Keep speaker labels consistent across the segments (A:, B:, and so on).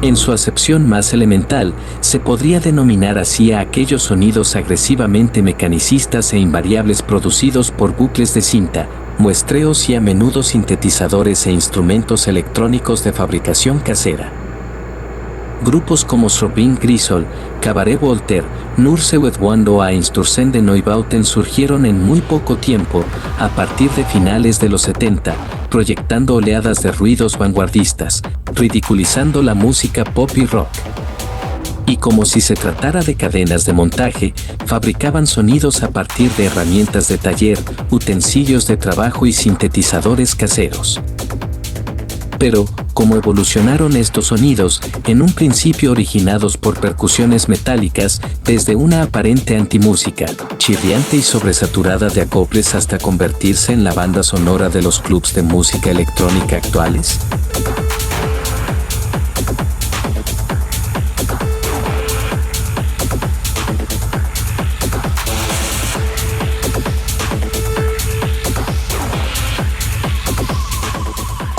A: En su acepción más elemental, se podría denominar así a aquellos sonidos agresivamente mecanicistas e invariables producidos por bucles de cinta, muestreos y a menudo sintetizadores e instrumentos electrónicos de fabricación casera. Grupos como Sobin Grisol, Cabaret Voltaire, Nursewedwando a Einstürzende Neubauten surgieron en muy poco tiempo, a partir de finales de los 70, proyectando oleadas de ruidos vanguardistas, ridiculizando la música pop y rock. Y como si se tratara de cadenas de montaje, fabricaban sonidos a partir de herramientas de taller, utensilios de trabajo y sintetizadores caseros. Pero, ¿cómo evolucionaron estos sonidos, en un principio originados por percusiones metálicas, desde una aparente antimúsica, chirriante y sobresaturada de acoples hasta convertirse en la banda sonora de los clubs de música electrónica actuales?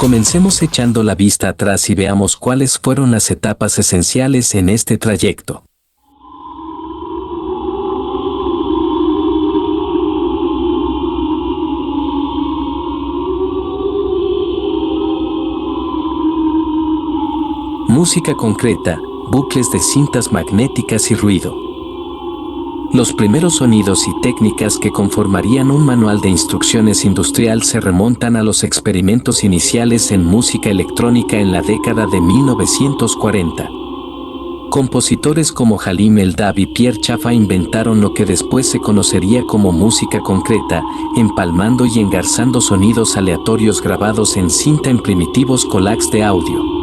A: Comencemos echando la vista atrás y veamos cuáles fueron las etapas esenciales en este trayecto. Música concreta, bucles de cintas magnéticas y ruido. Los primeros sonidos y técnicas que conformarían un manual de instrucciones industrial se remontan a los experimentos iniciales en música electrónica en la década de 1940. Compositores como Halim El-Dab y Pierre Chaffa inventaron lo que después se conocería como música concreta, empalmando y engarzando sonidos aleatorios grabados en cinta en primitivos collages de audio.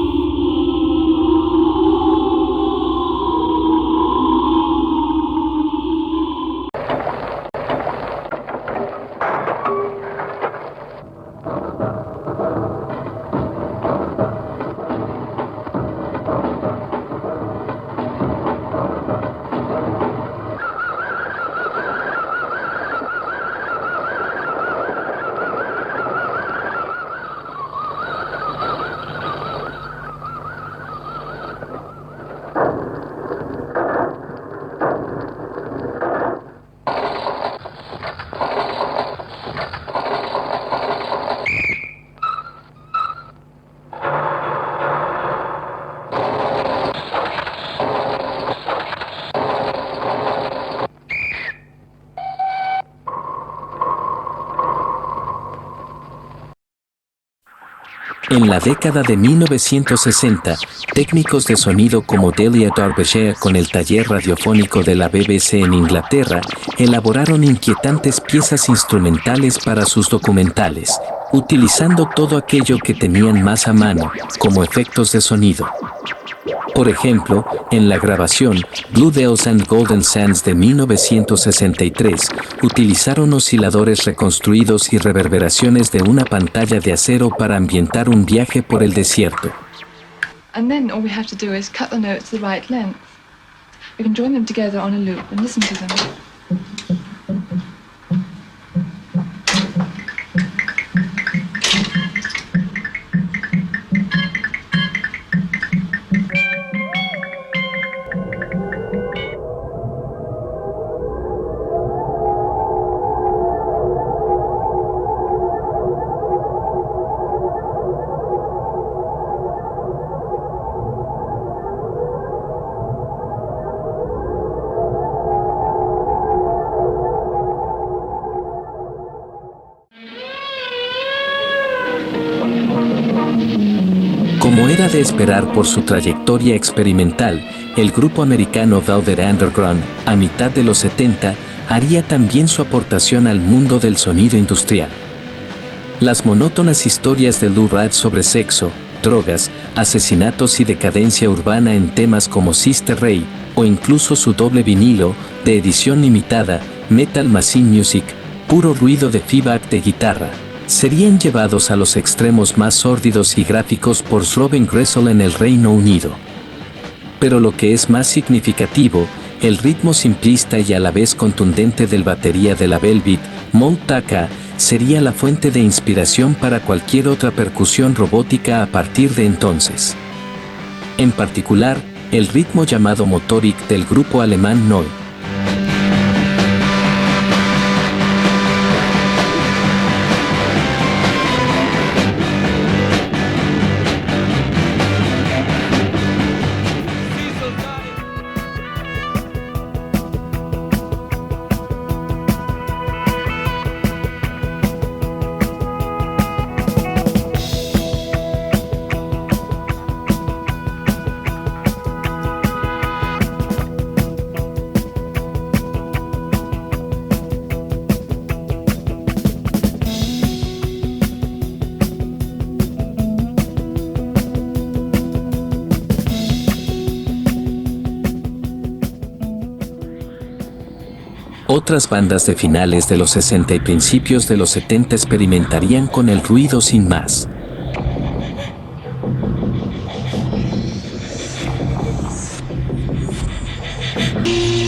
A: En la década de 1960, técnicos de sonido como Delia Derbyshire con el taller radiofónico de la BBC en Inglaterra elaboraron inquietantes piezas instrumentales para sus documentales, utilizando todo aquello que tenían más a mano, como efectos de sonido. Por ejemplo, en la grabación Blue Bells and Golden Sands de 1963, utilizaron osciladores reconstruidos y reverberaciones de una pantalla de acero para ambientar un viaje por el desierto.
B: And then all we have to do is cut the notes the right length. We can join them together on a loop and listen to them.
A: Como era de esperar por su trayectoria experimental, el grupo americano Velvet Underground, a mitad de los 70, haría también su aportación al mundo del sonido industrial. Las monótonas historias de Lou Reed sobre sexo, drogas, asesinatos y decadencia urbana en temas como Sister Ray, o incluso su doble vinilo, de edición limitada, Metal Machine Music, puro ruido de feedback de guitarra, serían llevados a los extremos más sórdidos y gráficos por Robin Gressel en el Reino Unido. Pero lo que es más significativo, el ritmo simplista y a la vez contundente del batería de la Velvet, Moe Taka, sería la fuente de inspiración para cualquier otra percusión robótica a partir de entonces. En particular, el ritmo llamado Motorik del grupo alemán Neu! Otras bandas de finales de los 60 y principios de los 70 experimentarían con el ruido sin más.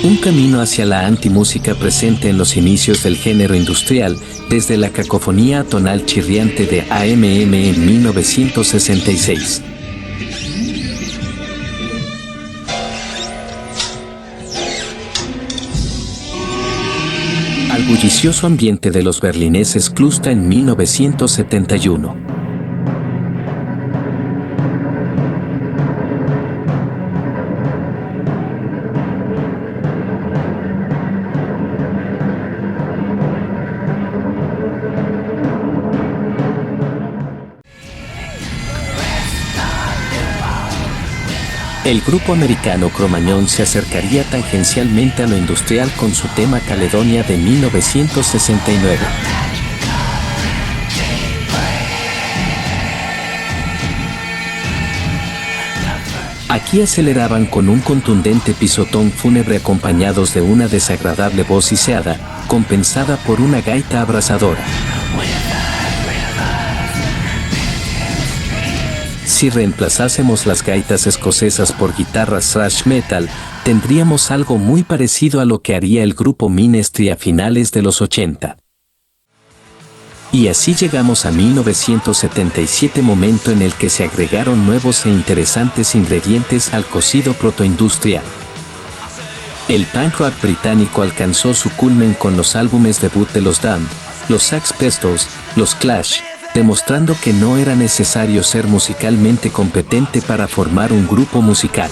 A: Un camino hacia la antimúsica presente en los inicios del género industrial, desde la cacofonía atonal chirriante de AMM en 1966. Al bullicioso ambiente de los berlineses Cluster en 1971. El grupo americano Cro-Magnon se acercaría tangencialmente a lo industrial con su tema Caledonia de 1969. Aquí aceleraban con un contundente pisotón fúnebre acompañados de una desagradable voz siseada, compensada por una gaita abrasadora. Si reemplazásemos las gaitas escocesas por guitarras thrash metal, tendríamos algo muy parecido a lo que haría el grupo Ministry a finales de los 80. Y así llegamos a 1977, momento en el que se agregaron nuevos e interesantes ingredientes al cocido protoindustrial. El punk rock británico alcanzó su culmen con los álbumes debut de los Damned, los Sex Pistols, los Clash, demostrando que no era necesario ser musicalmente competente para formar un grupo musical.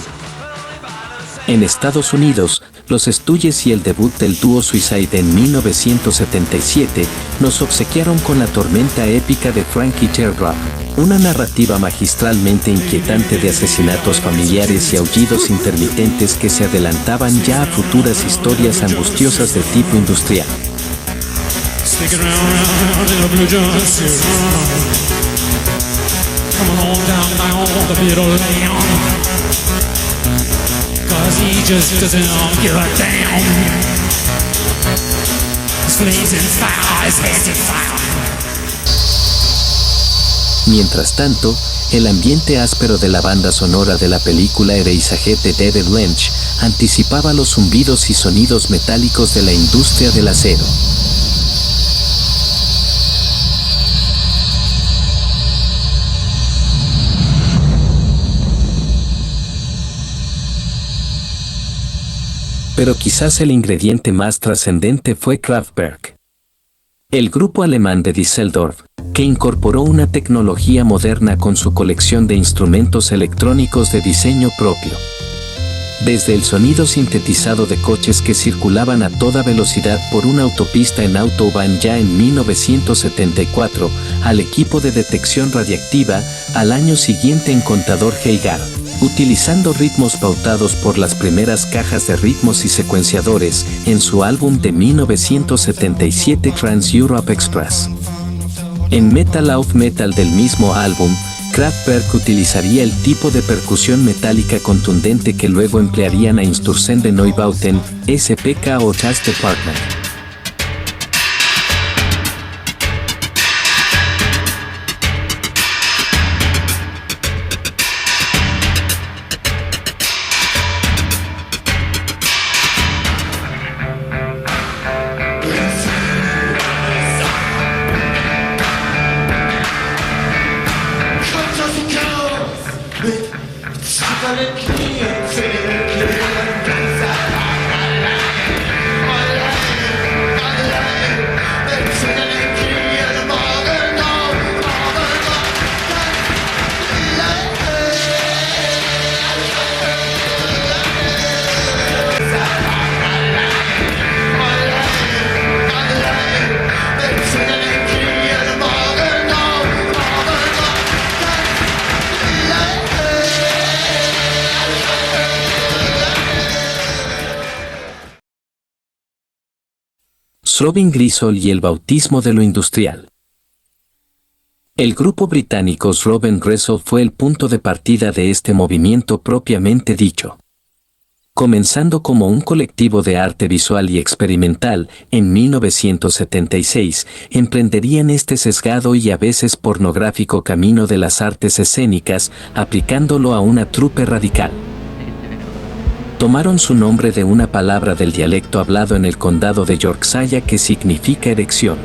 A: En Estados Unidos, los Stooges y el debut del dúo Suicide en 1977 nos obsequiaron con la tormenta épica de Frankie Teardrop, una narrativa magistralmente inquietante de asesinatos familiares y aullidos intermitentes que se adelantaban ya a futuras historias angustiosas de tipo industrial.
C: Sticking around in a blue jumpsuit. Coming on down the middle lane. Cause he just doesn't give a damn. His blazing fire, his head's in fire.
A: Mientras tanto, el ambiente áspero de la banda sonora de la película Eraserhead de David Lynch anticipaba los zumbidos y sonidos metálicos de la industria del acero. Pero quizás el ingrediente más trascendente fue Kraftwerk, el grupo alemán de Düsseldorf, que incorporó una tecnología moderna con su colección de instrumentos electrónicos de diseño propio. Desde el sonido sintetizado de coches que circulaban a toda velocidad por una autopista en Autobahn ya en 1974, al equipo de detección radiactiva, al año siguiente en contador Geiger, utilizando ritmos pautados por las primeras cajas de ritmos y secuenciadores en su álbum de 1977 Trans-Europe Express. En Metal Auf Metal del mismo álbum, Kraftwerk utilizaría el tipo de percusión metálica contundente que luego emplearían a Instrucen de Neubauten, SPK o Jazz Department. Robin Grisol y el bautismo de lo industrial. El grupo británico Robin Grisol fue el punto de partida de este movimiento propiamente dicho. Comenzando como un colectivo de arte visual y experimental, en 1976, emprenderían este sesgado y a veces pornográfico camino de las artes escénicas, aplicándolo a una trupe radical. Tomaron su nombre de una palabra del dialecto hablado en el condado de Yorkshire que significa erección.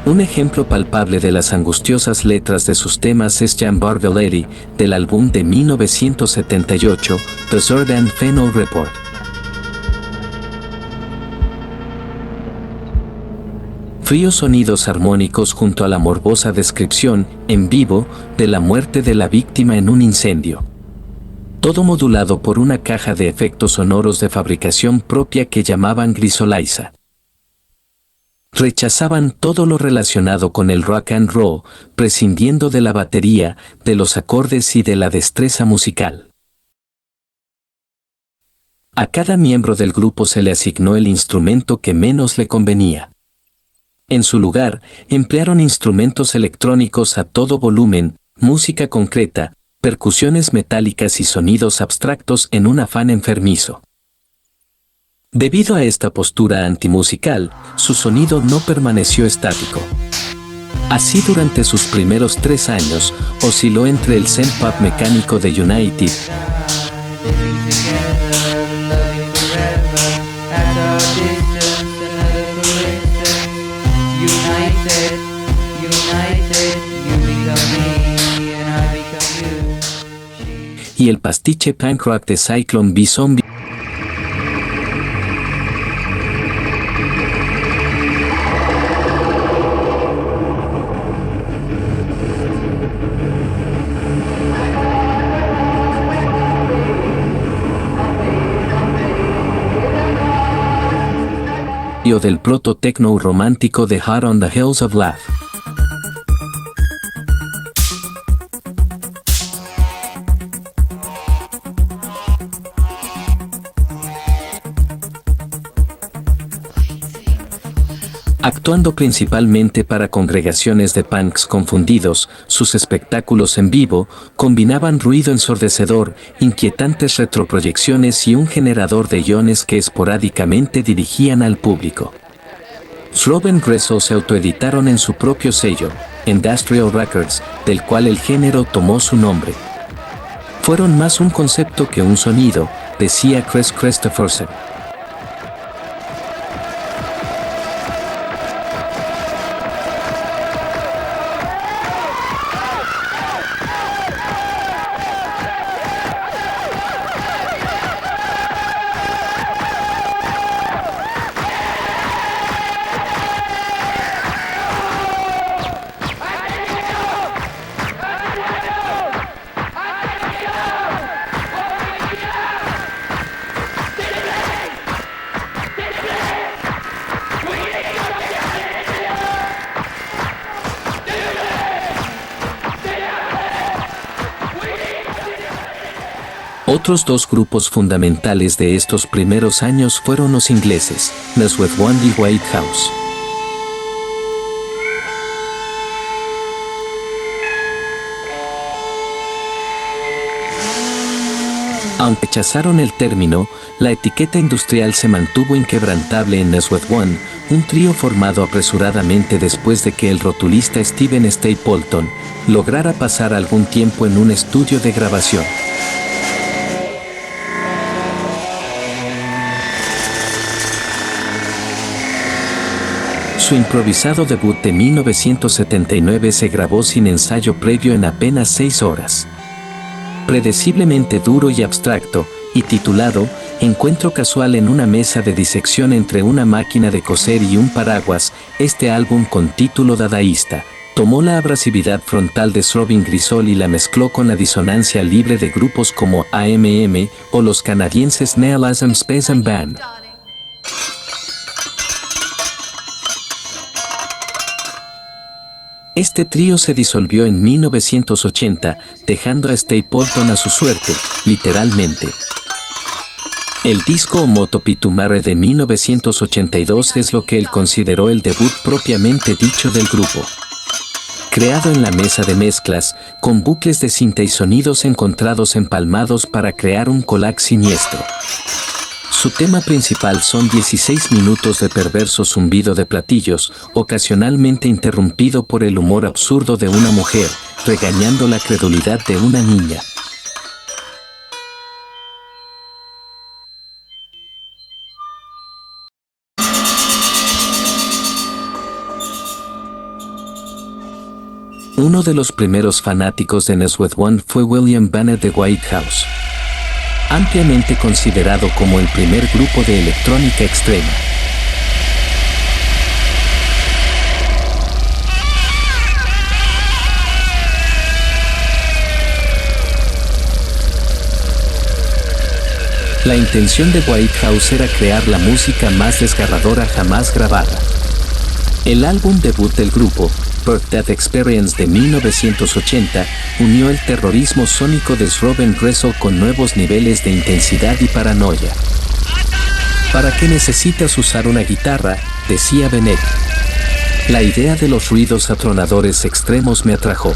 A: Un ejemplo palpable de las angustiosas letras de sus temas es Jan Barvelleri, del álbum de 1978, The Zordon Phenol Report. Fríos sonidos armónicos junto a la morbosa descripción, en vivo, de la muerte de la víctima en un incendio. Todo modulado por una caja de efectos sonoros de fabricación propia que llamaban Grisoliza. Rechazaban todo lo relacionado con el rock and roll, prescindiendo de la batería, de los acordes y de la destreza musical. A cada miembro del grupo se le asignó el instrumento que menos le convenía. En su lugar, emplearon instrumentos electrónicos a todo volumen, música concreta, percusiones metálicas y sonidos abstractos en un afán enfermizo. Debido a esta postura antimusical, su sonido no permaneció estático. Así durante sus primeros 3 años, osciló entre el synth-pop mecánico de United y el pastiche punk rock de Cyclone B Zombie. O del proto-techno romántico de Hot on the Hills of Laugh. Actuando principalmente para congregaciones de punks confundidos, sus espectáculos en vivo combinaban ruido ensordecedor, inquietantes retroproyecciones y un generador de iones que esporádicamente dirigían al público. Robin Grisol se autoeditaron en su propio sello, Industrial Records, del cual el género tomó su nombre. Fueron más un concepto que un sonido, decía Chris Christopherson. Otros 2 grupos fundamentales de estos primeros años fueron los ingleses, Nasweth One y White House. Aunque rechazaron el término, la etiqueta industrial se mantuvo inquebrantable en Nasweth One, un trío formado apresuradamente después de que el rotulista Steven Stapleton lograra pasar algún tiempo en un estudio de grabación. Su improvisado debut de 1979 se grabó sin ensayo previo en apenas 6 horas. predeciblemente duro y abstracto, y titulado Encuentro casual en una mesa de disección entre una máquina de coser y un paraguas, este álbum con título dadaísta tomó la abrasividad frontal de Robin Grisol y la mezcló con la disonancia libre de grupos como AMM o los canadienses Neolasm Space and Band. Este trío se disolvió en 1980, dejando a Stapleton a su suerte, literalmente. El disco Moto Pitumare de 1982 es lo que él consideró el debut propiamente dicho del grupo. Creado en la mesa de mezclas, con bucles de cinta y sonidos encontrados empalmados para crear un collage siniestro. Su tema principal son 16 minutos de perverso zumbido de platillos, ocasionalmente interrumpido por el humor absurdo de una mujer, regañando la credulidad de una niña. Uno de los primeros fanáticos de Nesweth One fue William Bennett de Whitehouse, ampliamente considerado como el primer grupo de electrónica extrema. La intención de Whitehouse era crear la música más desgarradora jamás grabada. El álbum debut del grupo, Birth Death Experience de 1980, unió el terrorismo sónico de Robin Grisol con nuevos niveles de intensidad y paranoia. ¿Para qué necesitas usar una guitarra?, decía Bennett. La idea de los ruidos atronadores extremos me atrajo.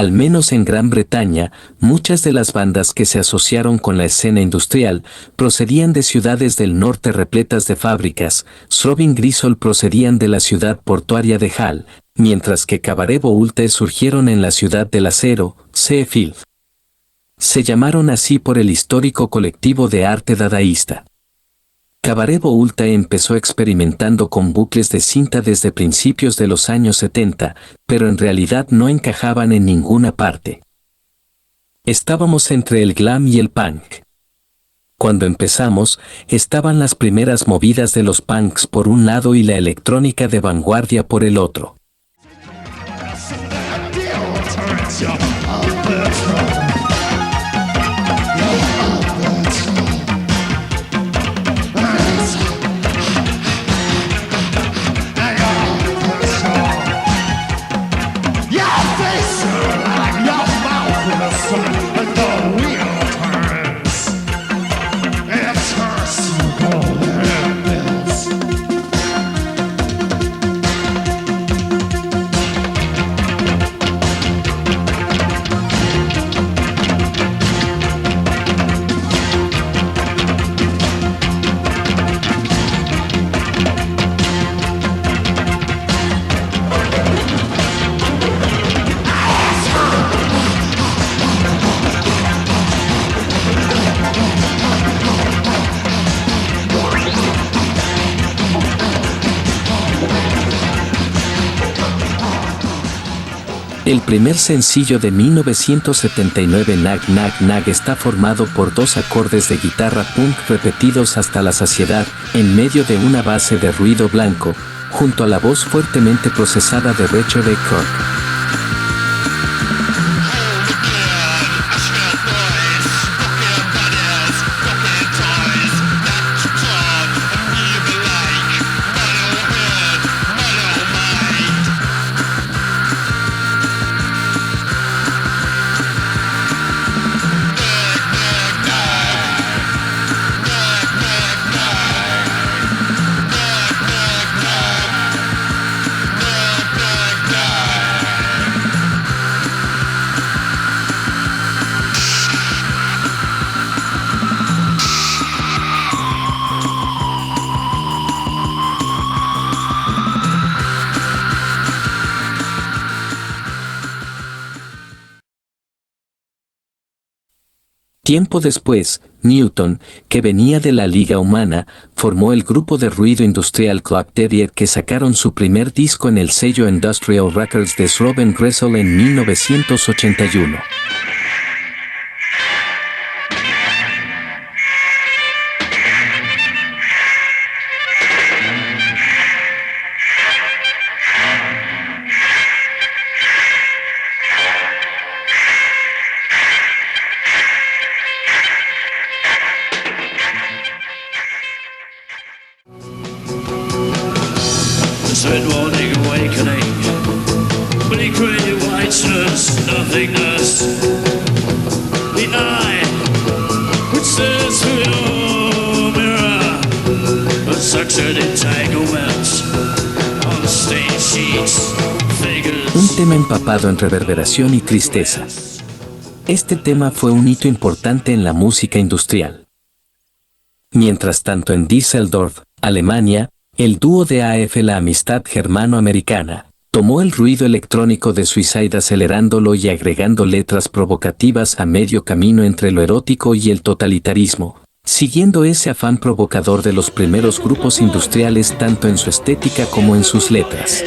A: Al menos en Gran Bretaña, muchas de las bandas que se asociaron con la escena industrial procedían de ciudades del norte repletas de fábricas. Robin Grisol procedían de la ciudad portuaria de Hull, mientras que Cabaret Voulte surgieron en la ciudad del acero, Sheffield. Se llamaron así por el histórico colectivo de arte dadaísta. Cabaret Voulte empezó experimentando con bucles de cinta desde principios de los años 70, pero en realidad no encajaban en ninguna parte. Estábamos entre el glam y el punk. Cuando empezamos, estaban las primeras movidas de los punks por un lado y la electrónica de vanguardia por el otro. El primer sencillo de 1979, Nag Nag Nag, está formado por dos acordes de guitarra punk repetidos hasta la saciedad, en medio de una base de ruido blanco, junto a la voz fuertemente procesada de Rachel Kirk. Tiempo después, Newton, que venía de la Liga Humana, formó el grupo de ruido industrial Clock Terrier que sacaron su primer disco en el sello Industrial Records de Robin Gressel en 1981.
D: Red morning awakening, bleak gray whiteness, nothingness. The eye which stares through your mirror, a suction entanglements on stained sheets, figures.
A: Un tema empapado en reverberación y tristeza. Este tema fue un hito importante en la música industrial. Mientras tanto en Düsseldorf, Alemania, el dúo de AF La Amistad Germano-Americana tomó el ruido electrónico de Suicide acelerándolo y agregando letras provocativas a medio camino entre lo erótico y el totalitarismo, siguiendo ese afán provocador de los primeros grupos industriales tanto en su estética como en sus letras.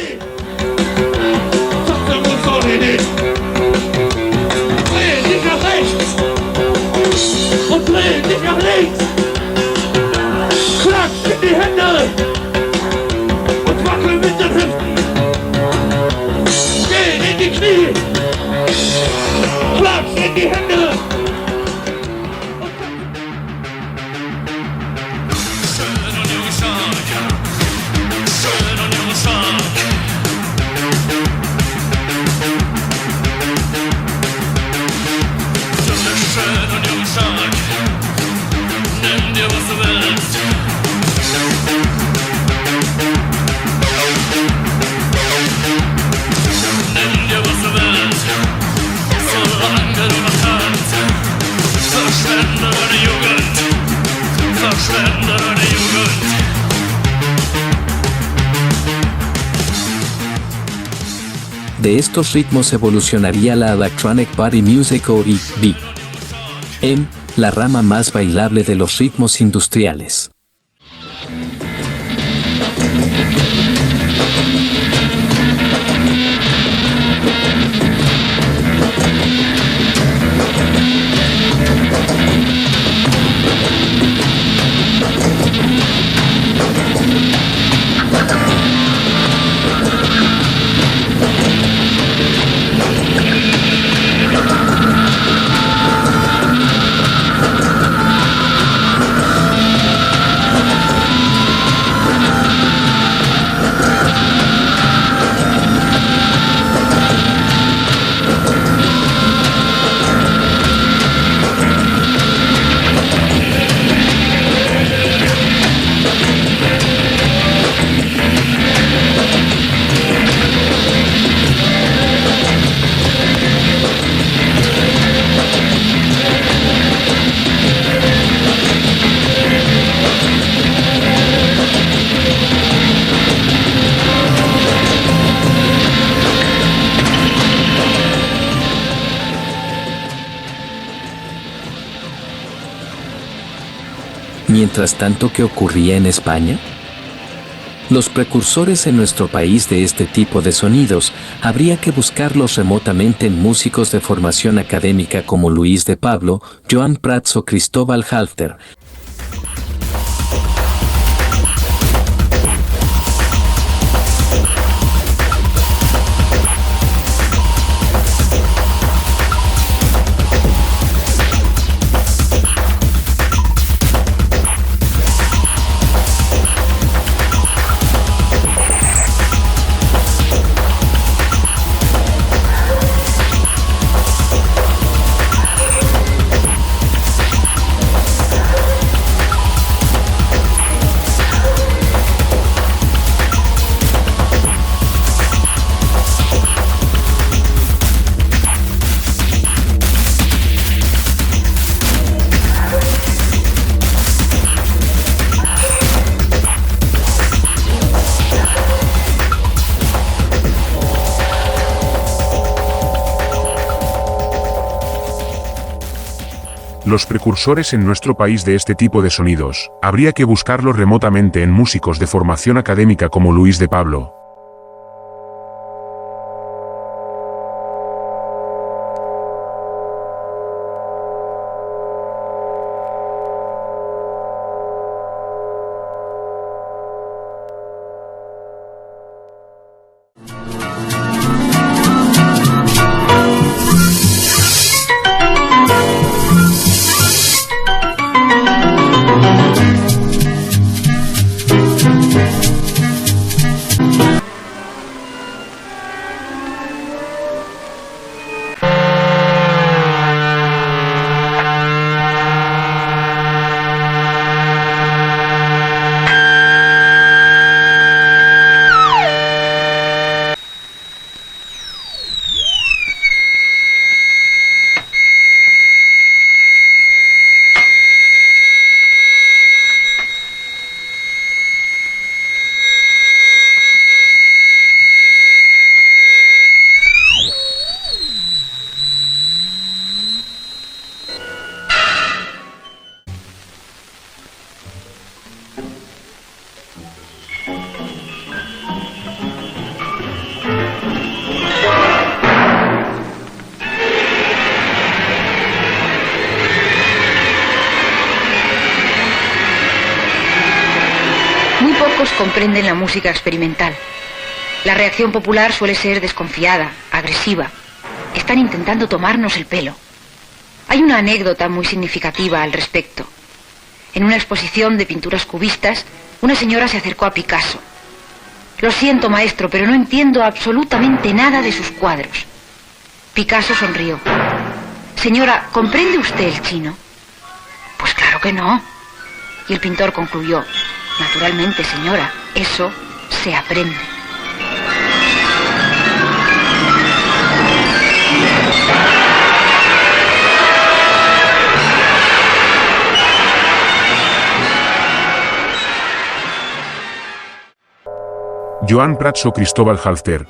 A: De estos ritmos evolucionaría la Electronic Body Music o EBM, la rama más bailable de los ritmos industriales. Mientras tanto, ¿qué ocurría en España? Los precursores en nuestro país de este tipo de sonidos habría que buscarlos remotamente en músicos de formación académica como Luis de Pablo, Joan Prats o Cristóbal Halfter.
E: Los precursores en nuestro país de este tipo de sonidos, habría que buscarlos remotamente en músicos de formación académica como Luis de Pablo.
F: Muy pocos comprenden la música experimental. La reacción popular suele ser desconfiada, agresiva. Están intentando tomarnos el pelo. Hay una anécdota muy significativa al respecto. En una exposición de pinturas cubistas, una señora se acercó a Picasso. Lo siento, maestro, pero no entiendo absolutamente nada de sus cuadros. Picasso sonrió. Señora, ¿comprende usted el chino? Pues claro que no. Y el pintor concluyó. Naturalmente, señora, eso se aprende.
E: Joan Prats o Cristóbal Halfter.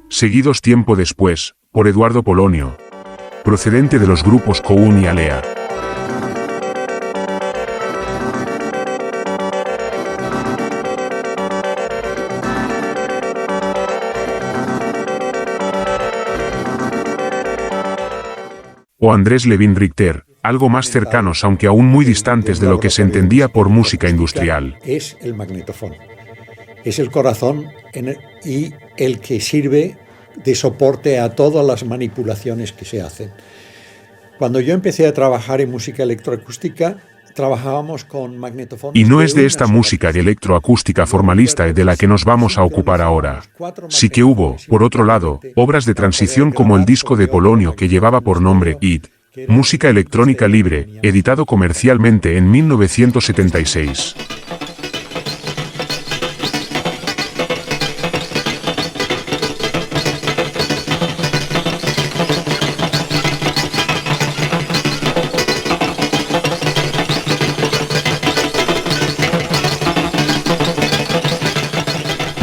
E: Seguidos tiempo después, por Eduardo Polonio, procedente de los grupos Coun y Alea. O Andrés Levin Richter, algo más cercanos aunque aún muy distantes de lo que se entendía por música industrial.
G: Es el magnetofón, es el corazón y el que sirve de soporte a todas las manipulaciones que se hacen. Cuando yo empecé a trabajar en música electroacústica, trabajábamos con magnetofones.
E: Y no es de esta música electroacústica formalista de la que nos vamos a ocupar ahora. Sí que hubo, por otro lado, obras de transición como el disco de Polonio que llevaba por nombre IT, Música Electrónica Libre, editado comercialmente en 1976.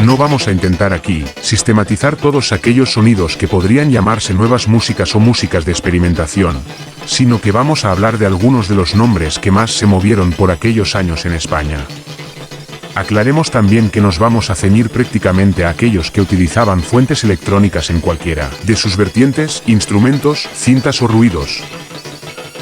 E: No vamos a intentar aquí sistematizar todos aquellos sonidos que podrían llamarse nuevas músicas o músicas de experimentación, sino que vamos a hablar de algunos de los nombres que más se movieron por aquellos años en España. Aclaremos también que nos vamos a ceñir prácticamente a aquellos que utilizaban fuentes electrónicas en cualquiera de sus vertientes, instrumentos, cintas o ruidos.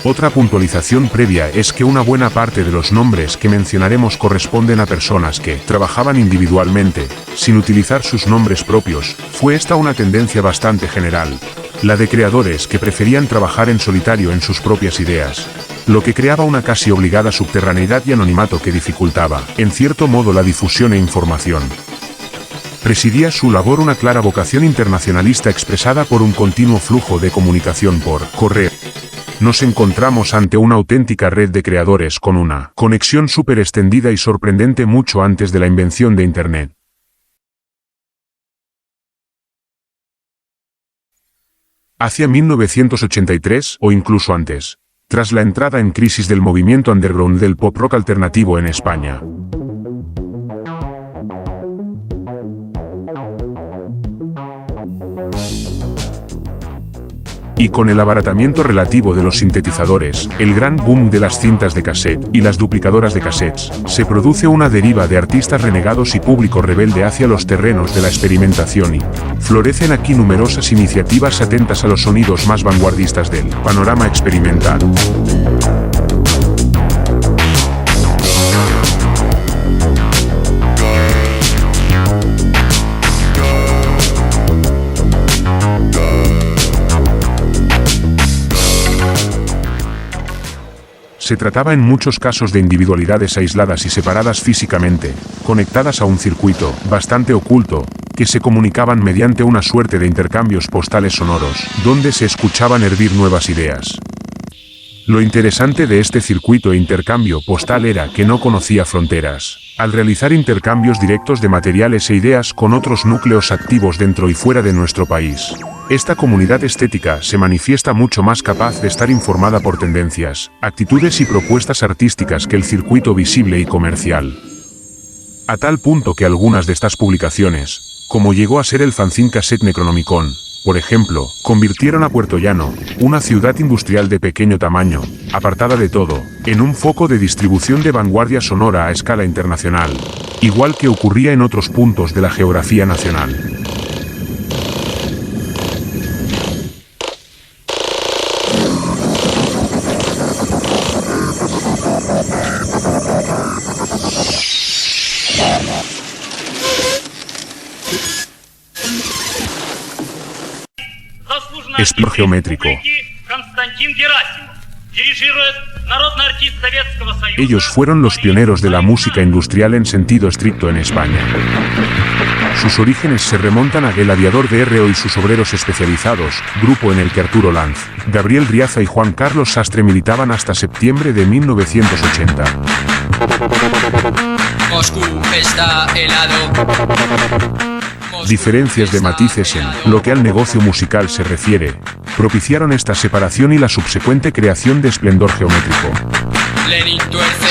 E: Otra puntualización previa es que una buena parte de los nombres que mencionaremos corresponden a personas que trabajaban individualmente, sin utilizar sus nombres propios. Fue esta una tendencia bastante general, la de creadores que preferían trabajar en solitario en sus propias ideas, lo que creaba una casi obligada subterraneidad y anonimato que dificultaba, en cierto modo, la difusión e información. Presidía su labor una clara vocación internacionalista expresada por un continuo flujo de comunicación por correo. Nos encontramos ante una auténtica red de creadores con una conexión súper extendida y sorprendente mucho antes de la invención de Internet. Hacia 1983 o incluso antes, tras la entrada en crisis del movimiento underground del pop rock alternativo en España. Y con el abaratamiento relativo de los sintetizadores, el gran boom de las cintas de cassette y las duplicadoras de cassettes, se produce una deriva de artistas renegados y público rebelde hacia los terrenos de la experimentación y florecen aquí numerosas iniciativas atentas a los sonidos más vanguardistas del panorama experimental. Se trataba en muchos casos de individualidades aisladas y separadas físicamente, conectadas a un circuito bastante oculto, que se comunicaban mediante una suerte de intercambios postales sonoros, donde se escuchaban hervir nuevas ideas. Lo interesante de este circuito e intercambio postal era que no conocía fronteras. Al realizar intercambios directos de materiales e ideas con otros núcleos activos dentro y fuera de nuestro país, esta comunidad estética se manifiesta mucho más capaz de estar informada por tendencias, actitudes y propuestas artísticas que el circuito visible y comercial. A tal punto que algunas de estas publicaciones, como llegó a ser el fanzine cassette Necronomicon, por ejemplo, convirtieron a Puerto Llano, una ciudad industrial de pequeño tamaño, apartada de todo, en un foco de distribución de vanguardia sonora a escala internacional, igual que ocurría en otros puntos de la geografía nacional. Esplendor geométrico. Ellos fueron los pioneros de la música industrial en sentido estricto en España. Sus orígenes se remontan a El Aviador de R.O. y sus obreros especializados, grupo en el que Arturo Lanz, Gabriel Riaza y Juan Carlos Sastre militaban hasta septiembre de 1980.
H: Moscú está helado.
E: Diferencias de matices en lo que al negocio musical se refiere, propiciaron esta separación y la subsecuente creación de Esplendor Geométrico.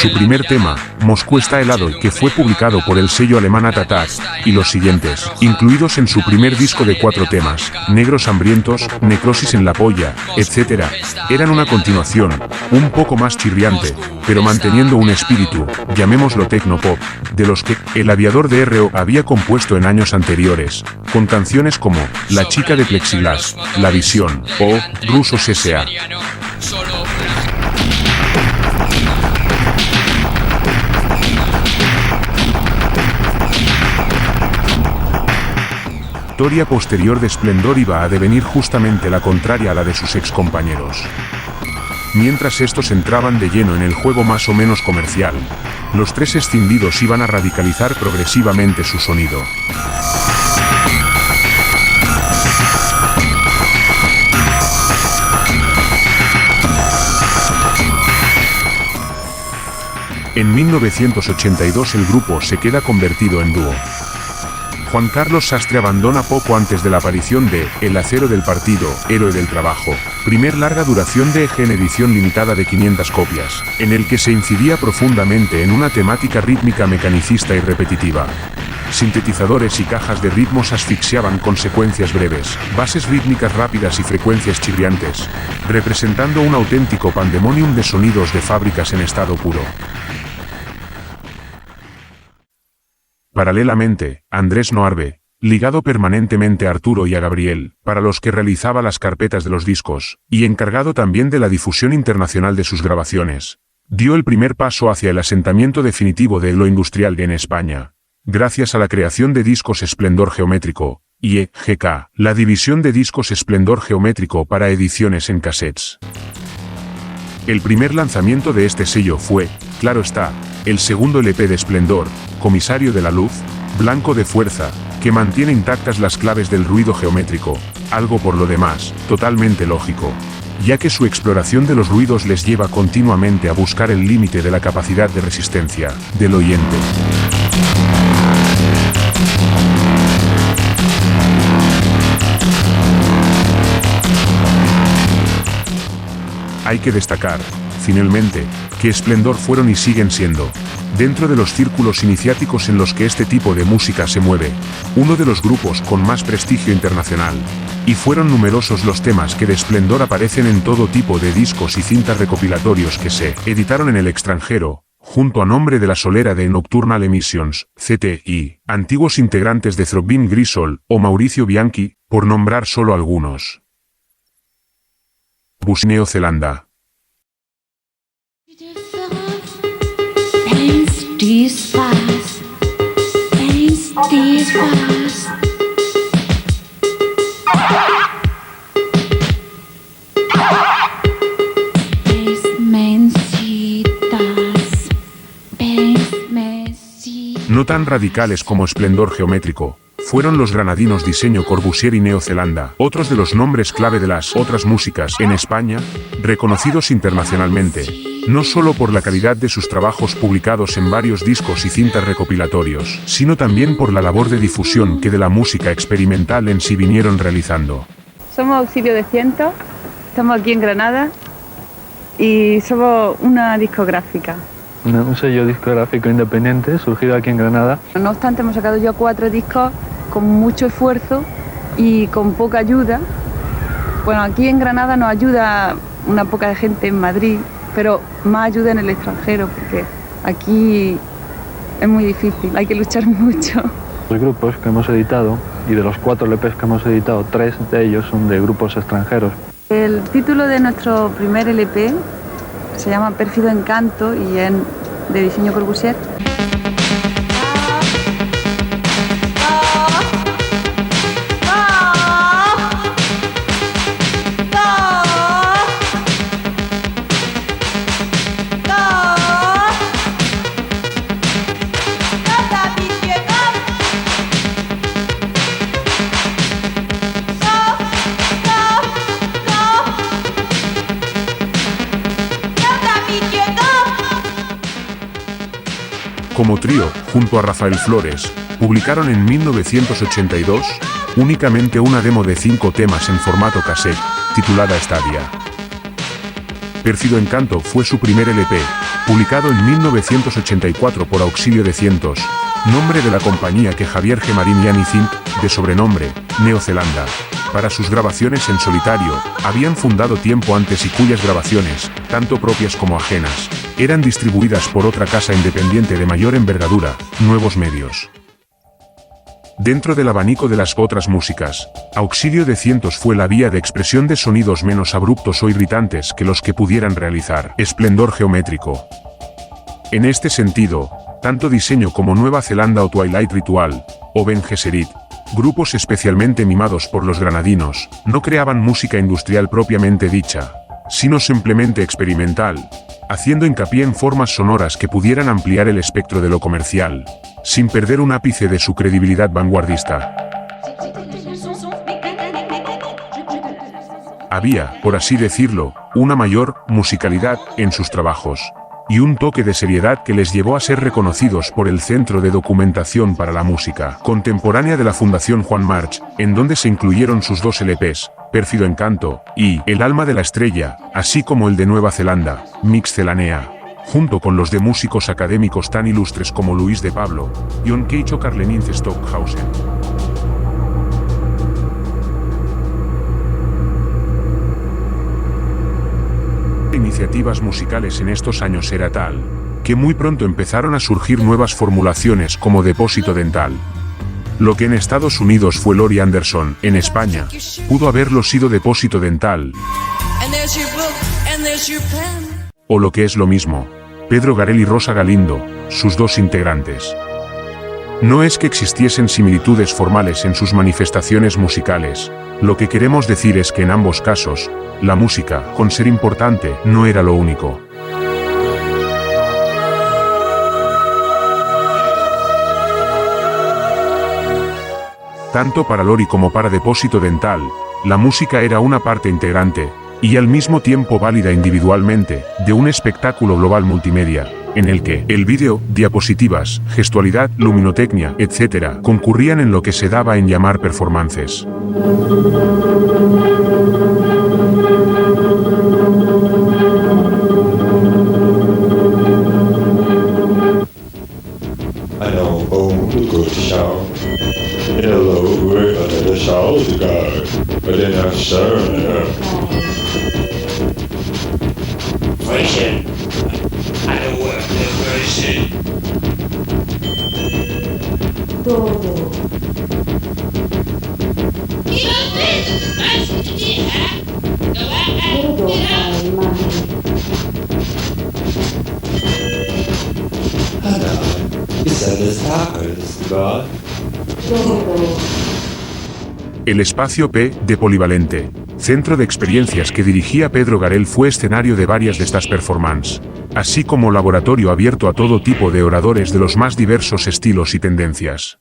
E: Su primer tema, Moscú está helado, que fue publicado por el sello alemán Attack, y los siguientes, incluidos en su primer disco de 4 temas, Negros Hambrientos, Necrosis en la Polla, etc., eran una continuación, un poco más chirriante, pero manteniendo un espíritu, llamémoslo tecnopop, de los que El Aviador de R.O. había compuesto en años anteriores, con canciones como La chica de plexiglas, La visión, o Rusos S.A. La historia posterior de Esplendor iba a devenir justamente la contraria a la de sus excompañeros. Mientras estos entraban de lleno en el juego más o menos comercial, los tres escindidos iban a radicalizar progresivamente su sonido. En 1982 el grupo se queda convertido en dúo. Juan Carlos Sastre abandona poco antes de la aparición de El acero del partido, héroe del trabajo, primer larga duración de EG en edición limitada de 500 copias, en el que se incidía profundamente en una temática rítmica mecanicista y repetitiva. Sintetizadores y cajas de ritmos asfixiaban con secuencias breves, bases rítmicas rápidas y frecuencias chirriantes, representando un auténtico pandemonium de sonidos de fábricas en estado puro. Paralelamente, Andrés Noarbe, ligado permanentemente a Arturo y a Gabriel, para los que realizaba las carpetas de los discos, y encargado también de la difusión internacional de sus grabaciones, dio el primer paso hacia el asentamiento definitivo de lo industrial en España, gracias a la creación de Discos Esplendor Geométrico, y EGK, la división de Discos Esplendor Geométrico para ediciones en cassettes. El primer lanzamiento de este sello fue, claro está, el segundo LP de Esplendor, Comisario de la Luz, Blanco de Fuerza, que mantiene intactas las claves del ruido geométrico, algo por lo demás, totalmente lógico, ya que su exploración de los ruidos les lleva continuamente a buscar el límite de la capacidad de resistencia del oyente. Hay que destacar, finalmente, que Esplendor fueron y siguen siendo, dentro de los círculos iniciáticos en los que este tipo de música se mueve, uno de los grupos con más prestigio internacional. Y fueron numerosos los temas que de Esplendor aparecen en todo tipo de discos y cintas recopilatorios que se editaron en el extranjero, junto a nombre de la solera de Nocturnal Emissions, CTI, antiguos integrantes de Throbbing Gristle o Mauricio Bianchi, por nombrar solo algunos. Neozelanda. No tan radicales como Esplendor Geométrico, fueron los granadinos Diseño Corbusier y Neozelanda, otros de los nombres clave de las otras músicas en España, reconocidos internacionalmente, no solo por la calidad de sus trabajos publicados en varios discos y cintas recopilatorios, sino también por la labor de difusión que de la música experimental en sí vinieron realizando.
I: Somos Auxilio de Cientos, estamos aquí en Granada y somos una discográfica.
J: Un sello discográfico independiente surgido aquí en Granada.
I: No obstante, hemos sacado ya 4 discos con mucho esfuerzo y con poca ayuda. Bueno, aquí en Granada nos ayuda una poca gente en Madrid, pero más ayuda en el extranjero, porque aquí es muy difícil, hay que luchar mucho.
J: Los grupos que hemos editado, y de los 4 LPs que hemos editado, 3 de ellos son de grupos extranjeros.
I: El título de nuestro primer LP se llama Pérfido Encanto y es de Diseño Corbusier.
E: Como trío, junto a Rafael Flores, publicaron en 1982 únicamente una demo de 5 temas en formato cassette, titulada Estadia. Pérfido Encanto fue su primer LP, publicado en 1984 por Auxilio de Cientos, nombre de la compañía que Javier Gemarín y Annie Zink, de sobrenombre, Neozelanda, para sus grabaciones en solitario, habían fundado tiempo antes y cuyas grabaciones, tanto propias como ajenas, eran distribuidas por otra casa independiente de mayor envergadura, Nuevos Medios. Dentro del abanico de las otras músicas, Auxilio de Cientos fue la vía de expresión de sonidos menos abruptos o irritantes que los que pudieran realizar Esplendor Geométrico. En este sentido, tanto Diseño como Nueva Zelanda o Twilight Ritual, o Ben Gesserit, grupos especialmente mimados por los granadinos, no creaban música industrial propiamente dicha, sino simplemente experimental, haciendo hincapié en formas sonoras que pudieran ampliar el espectro de lo comercial, sin perder un ápice de su credibilidad vanguardista. Había, por así decirlo, una mayor musicalidad en sus trabajos, y un toque de seriedad que les llevó a ser reconocidos por el Centro de Documentación para la Música Contemporánea de la Fundación Juan March, en donde se incluyeron sus 2 LPs, Pérfido Encanto y El Alma de la Estrella, así como el de Nueva Zelanda, Mixcelanea, junto con los de músicos académicos tan ilustres como Luis de Pablo, John Cage o Karl-Heinz Stockhausen. Iniciativas musicales en estos años era tal, que muy pronto empezaron a surgir nuevas formulaciones como Depósito Dental. Lo que en Estados Unidos fue Laurie Anderson, en España, pudo haberlo sido Depósito Dental. O lo que es lo mismo, Pedro Garel y Rosa Galindo, sus 2 integrantes. No es que existiesen similitudes formales en sus manifestaciones musicales, lo que queremos decir es que en ambos casos, la música, con ser importante, no era lo único. Tanto para Laurie como para Depósito Dental, la música era una parte integrante, y al mismo tiempo válida individualmente, de un espectáculo global multimedia, en el que el vídeo, diapositivas, gestualidad, luminotecnia, etc., concurrían en lo que se daba en llamar performances. El espacio P de Polivalente, centro de experiencias que dirigía Pedro Garel, fue escenario de varias de estas performances, así como laboratorio abierto a todo tipo de oradores de los más diversos estilos y tendencias.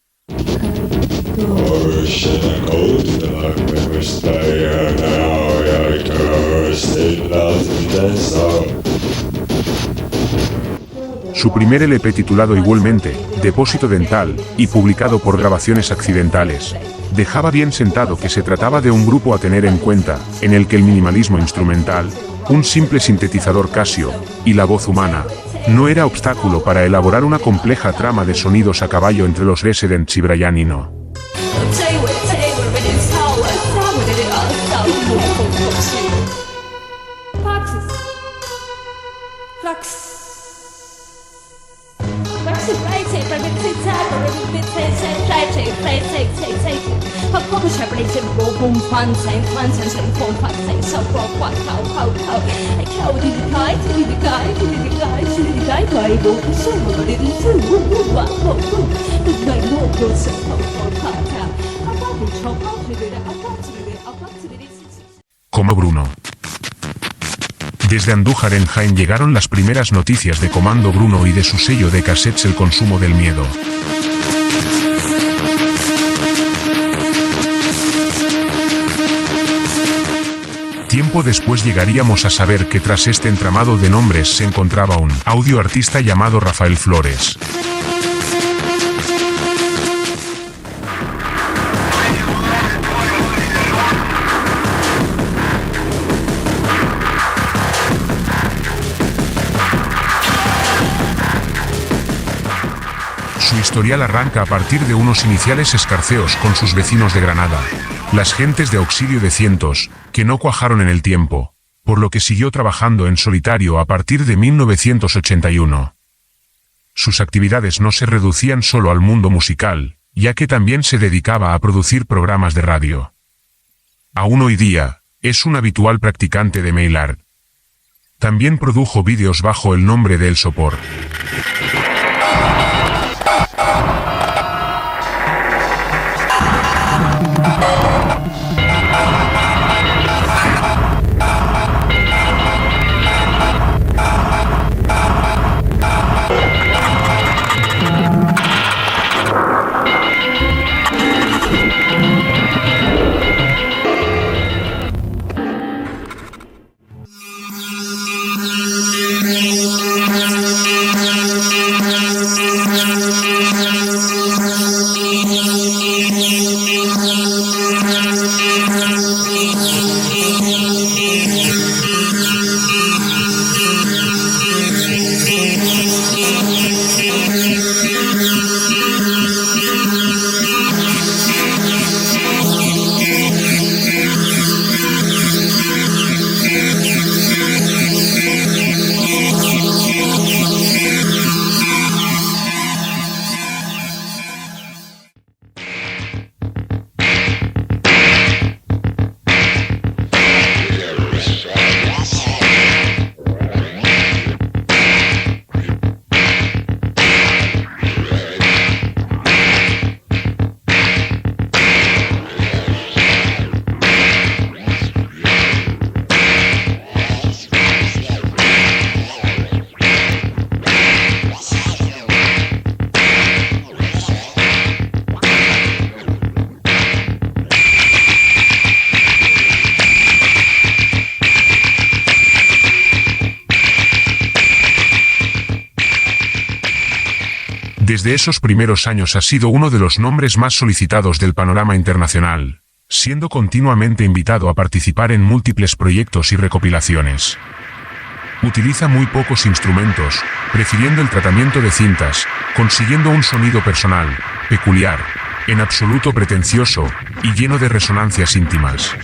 E: Su primer LP, titulado igualmente Depósito Dental, y publicado por Grabaciones Accidentales, dejaba bien sentado que se trataba de un grupo a tener en cuenta, en el que el minimalismo instrumental, un simple sintetizador Casio, y la voz humana, no era obstáculo para elaborar una compleja trama de sonidos a caballo entre los Residents y Brian Eno. Como Bruno. Desde Andújar en Jaén llegaron las primeras noticias de Comando Bruno y de su sello de cassettes El Consumo del Miedo. Tiempo después llegaríamos a saber que tras este entramado de nombres se encontraba un audio artista llamado Rafael Flores. Su historial arranca a partir de unos iniciales escarceos con sus vecinos de Granada, las gentes de Auxilio de Cientos, que no cuajaron en el tiempo, por lo que siguió trabajando en solitario a partir de 1981. Sus actividades no se reducían solo al mundo musical, ya que también se dedicaba a producir programas de radio. Aún hoy día, es un habitual practicante de mail art. También produjo vídeos bajo el nombre de El Sopor. Desde esos primeros años ha sido uno de los nombres más solicitados del panorama internacional, siendo continuamente invitado a participar en múltiples proyectos y recopilaciones. Utiliza muy pocos instrumentos, prefiriendo el tratamiento de cintas, consiguiendo un sonido personal, peculiar, en absoluto pretencioso y lleno de resonancias íntimas.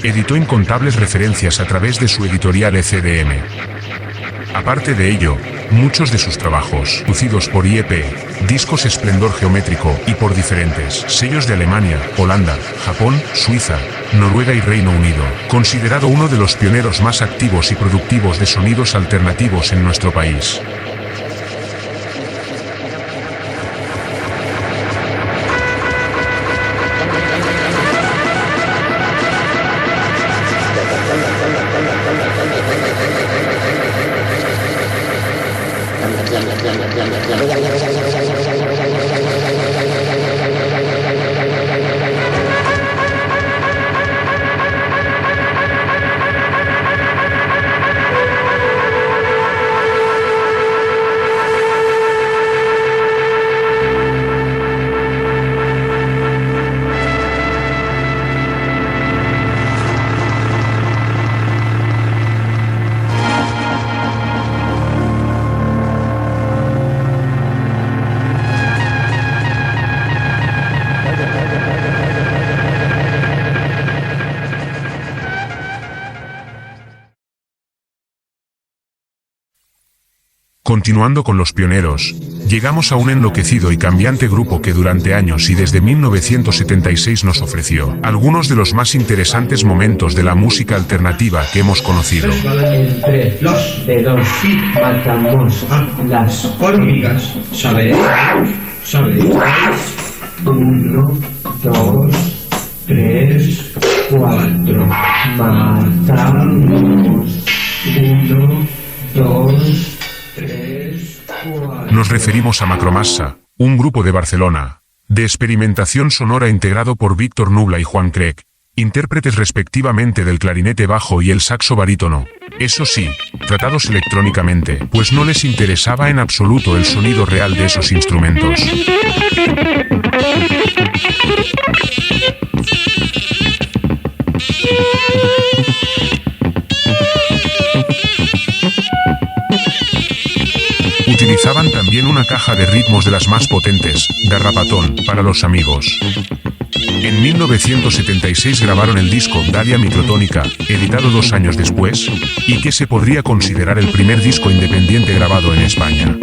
E: Editó incontables referencias a través de su editorial ECDM. Aparte de ello, muchos de sus trabajos, producidos por IEP, Discos Esplendor Geométrico y por diferentes sellos de Alemania, Holanda, Japón, Suiza, Noruega y Reino Unido, considerado uno de los pioneros más activos y productivos de sonidos alternativos en nuestro país. Continuando con los pioneros, llegamos a un enloquecido y cambiante grupo que durante años y desde 1976 nos ofreció algunos de los más interesantes momentos de la música alternativa que hemos conocido.
K: Entre los dedos matamos las hormigas. ¿Sabéis? 1, 2, 3, 4. Matamos. 1, 2, 3, 4.
E: Nos referimos a Macromassa, un grupo de Barcelona, de experimentación sonora integrado por Víctor Nubla y Juan Crec, intérpretes respectivamente del clarinete bajo y el saxo barítono. Eso sí, tratados electrónicamente, pues no les interesaba en absoluto el sonido real de esos instrumentos. Utilizaban también una caja de ritmos de las más potentes, Garrapatón, para los amigos. En 1976 grabaron el disco Dalia Microtónica, editado 2 años después, y que se podría considerar el primer disco independiente grabado en España.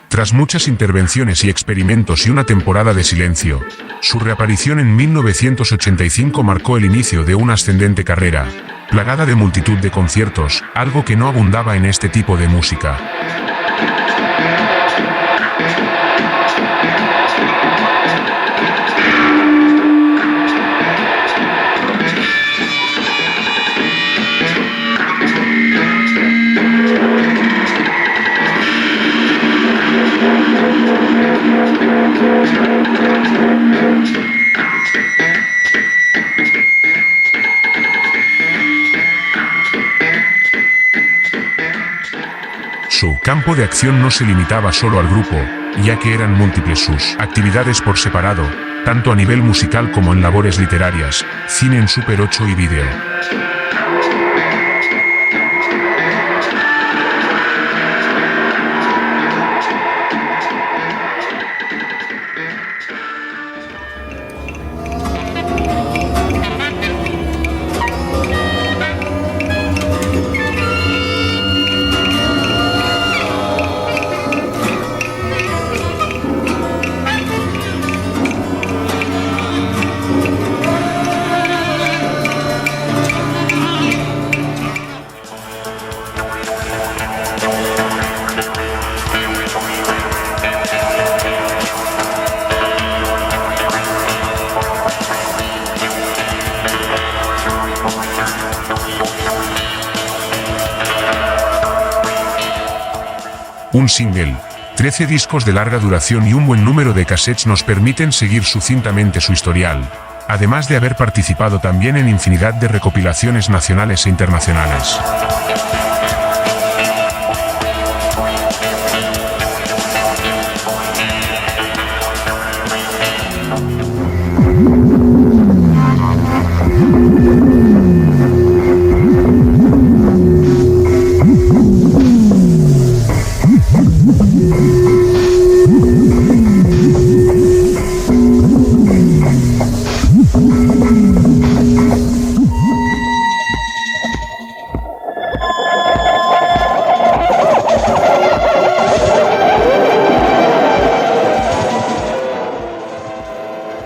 E: Tras muchas intervenciones y experimentos y una temporada de silencio, su reaparición en 1985 marcó el inicio de una ascendente carrera, plagada de multitud de conciertos, algo que no abundaba en este tipo de música. Su campo de acción no se limitaba solo al grupo, ya que eran múltiples sus actividades por separado, tanto a nivel musical como en labores literarias, cine en Super 8 y vídeo. Un single, 13 discos de larga duración y un buen número de cassettes nos permiten seguir sucintamente su historial, además de haber participado también en infinidad de recopilaciones nacionales e internacionales.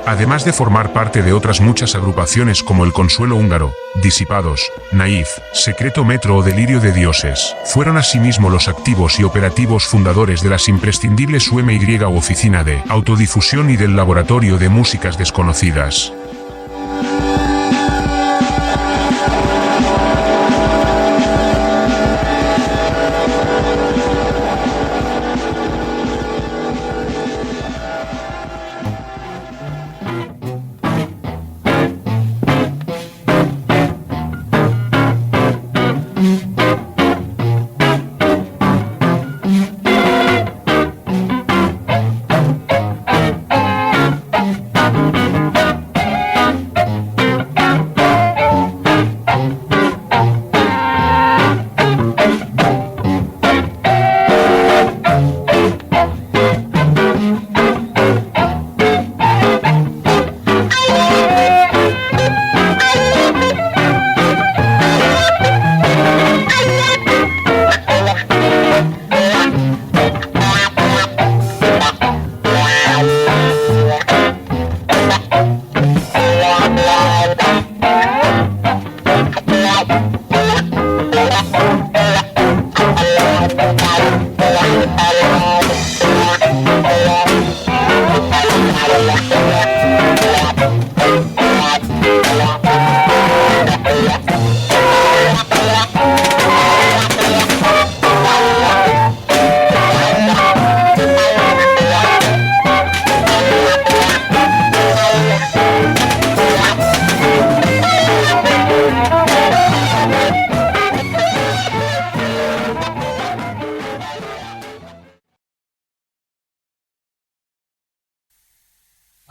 E: además de formar parte de otras muchas agrupaciones como El Consuelo Húngaro, Disipados, Naif, Secreto Metro o Delirio de Dioses. Fueron asimismo los activos y operativos fundadores de las imprescindibles UMY u Oficina de Autodifusión y del Laboratorio de Músicas Desconocidas.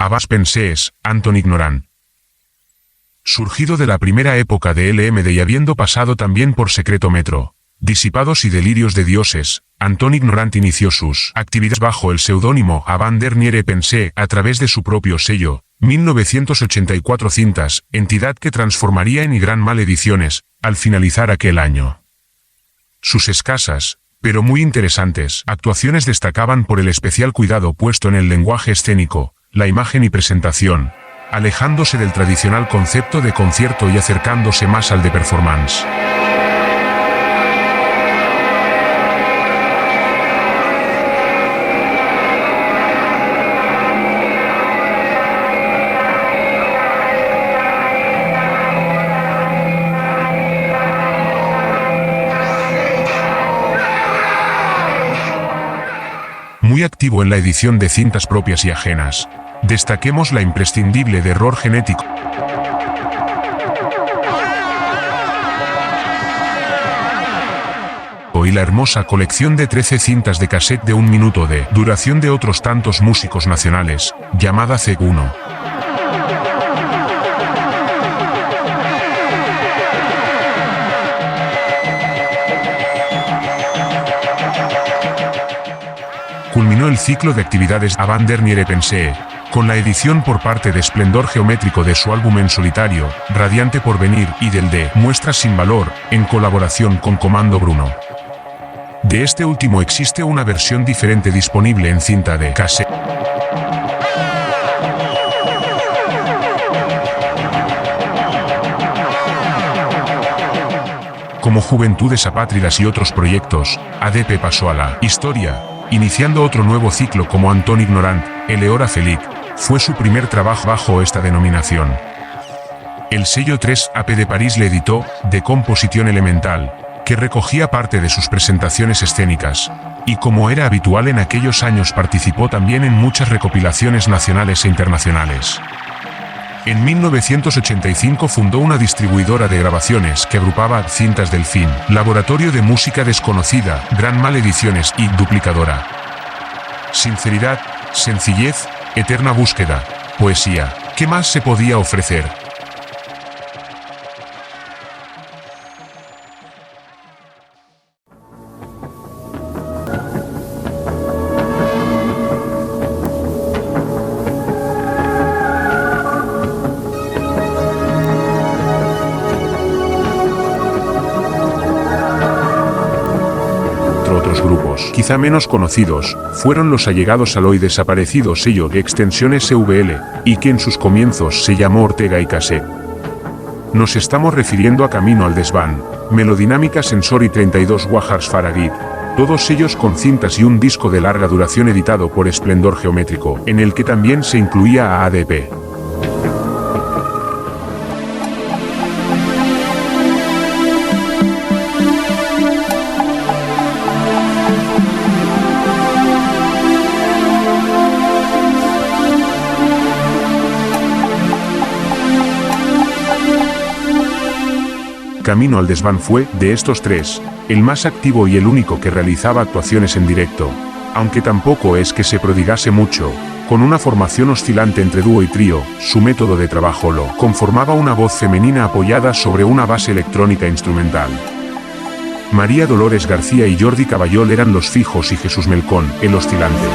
E: Abas Pensées, Anton Ignorant. Surgido de la primera época de LMD y habiendo pasado también por Secreto Metro, Disipados y Delirios de Dioses, Anton Ignorant inició sus actividades bajo el seudónimo Avant Dernière Pensée a través de su propio sello, 1984 Cintas, entidad que transformaría en Gran Mal Ediciones, al finalizar aquel año. Sus escasas, pero muy interesantes, actuaciones destacaban por el especial cuidado puesto en el lenguaje escénico, la imagen y presentación, alejándose del tradicional concepto de concierto y acercándose más al de performance. Muy activo en la edición de cintas propias y ajenas. Destaquemos la imprescindible de Error Genético. Y la hermosa colección de 13 cintas de cassette de 1 minuto de duración de otros tantos músicos nacionales, llamada C1. Culminó el ciclo de actividades Avant Dernière Pensée, con la edición por parte de Esplendor Geométrico de su álbum en solitario, Radiante Porvenir, y del de Muestras sin Valor, en colaboración con Comando Bruno. De este último existe una versión diferente disponible en cinta de cassette. Como Juventudes Apátridas y otros proyectos, ADP pasó a la historia, iniciando otro nuevo ciclo como Anton Ignorant, Eleora Felic, fue su primer trabajo bajo esta denominación. El sello 3AP de París le editó, de composición elemental, que recogía parte de sus presentaciones escénicas, y como era habitual en aquellos años participó también en muchas recopilaciones nacionales e internacionales. En 1985 fundó una distribuidora de grabaciones que agrupaba Cintas Delfín, Laboratorio de Música Desconocida, Gran Mal Ediciones y Duplicadora. Sinceridad, sencillez, eterna búsqueda, poesía. ¿Qué más se podía ofrecer? otros grupos, quizá menos conocidos, fueron los allegados al hoy desaparecido sello de extensión SVL, y que en sus comienzos se llamó Ortega y Gasset. Nos estamos refiriendo a Camino al Desván, Melodinámica Sensor y 32 Wahars Faragid, todos ellos con cintas y un disco de larga duración editado por Esplendor Geométrico, en el que también se incluía a ADP. Camino al Desván fue, de estos tres, el más activo y el único que realizaba actuaciones en directo, aunque tampoco es que se prodigase mucho. Con una formación oscilante entre dúo y trío, su método de trabajo lo conformaba una voz femenina apoyada sobre una base electrónica instrumental. María Dolores García y Jordi Caballol eran los fijos y Jesús Melcón, el oscilante.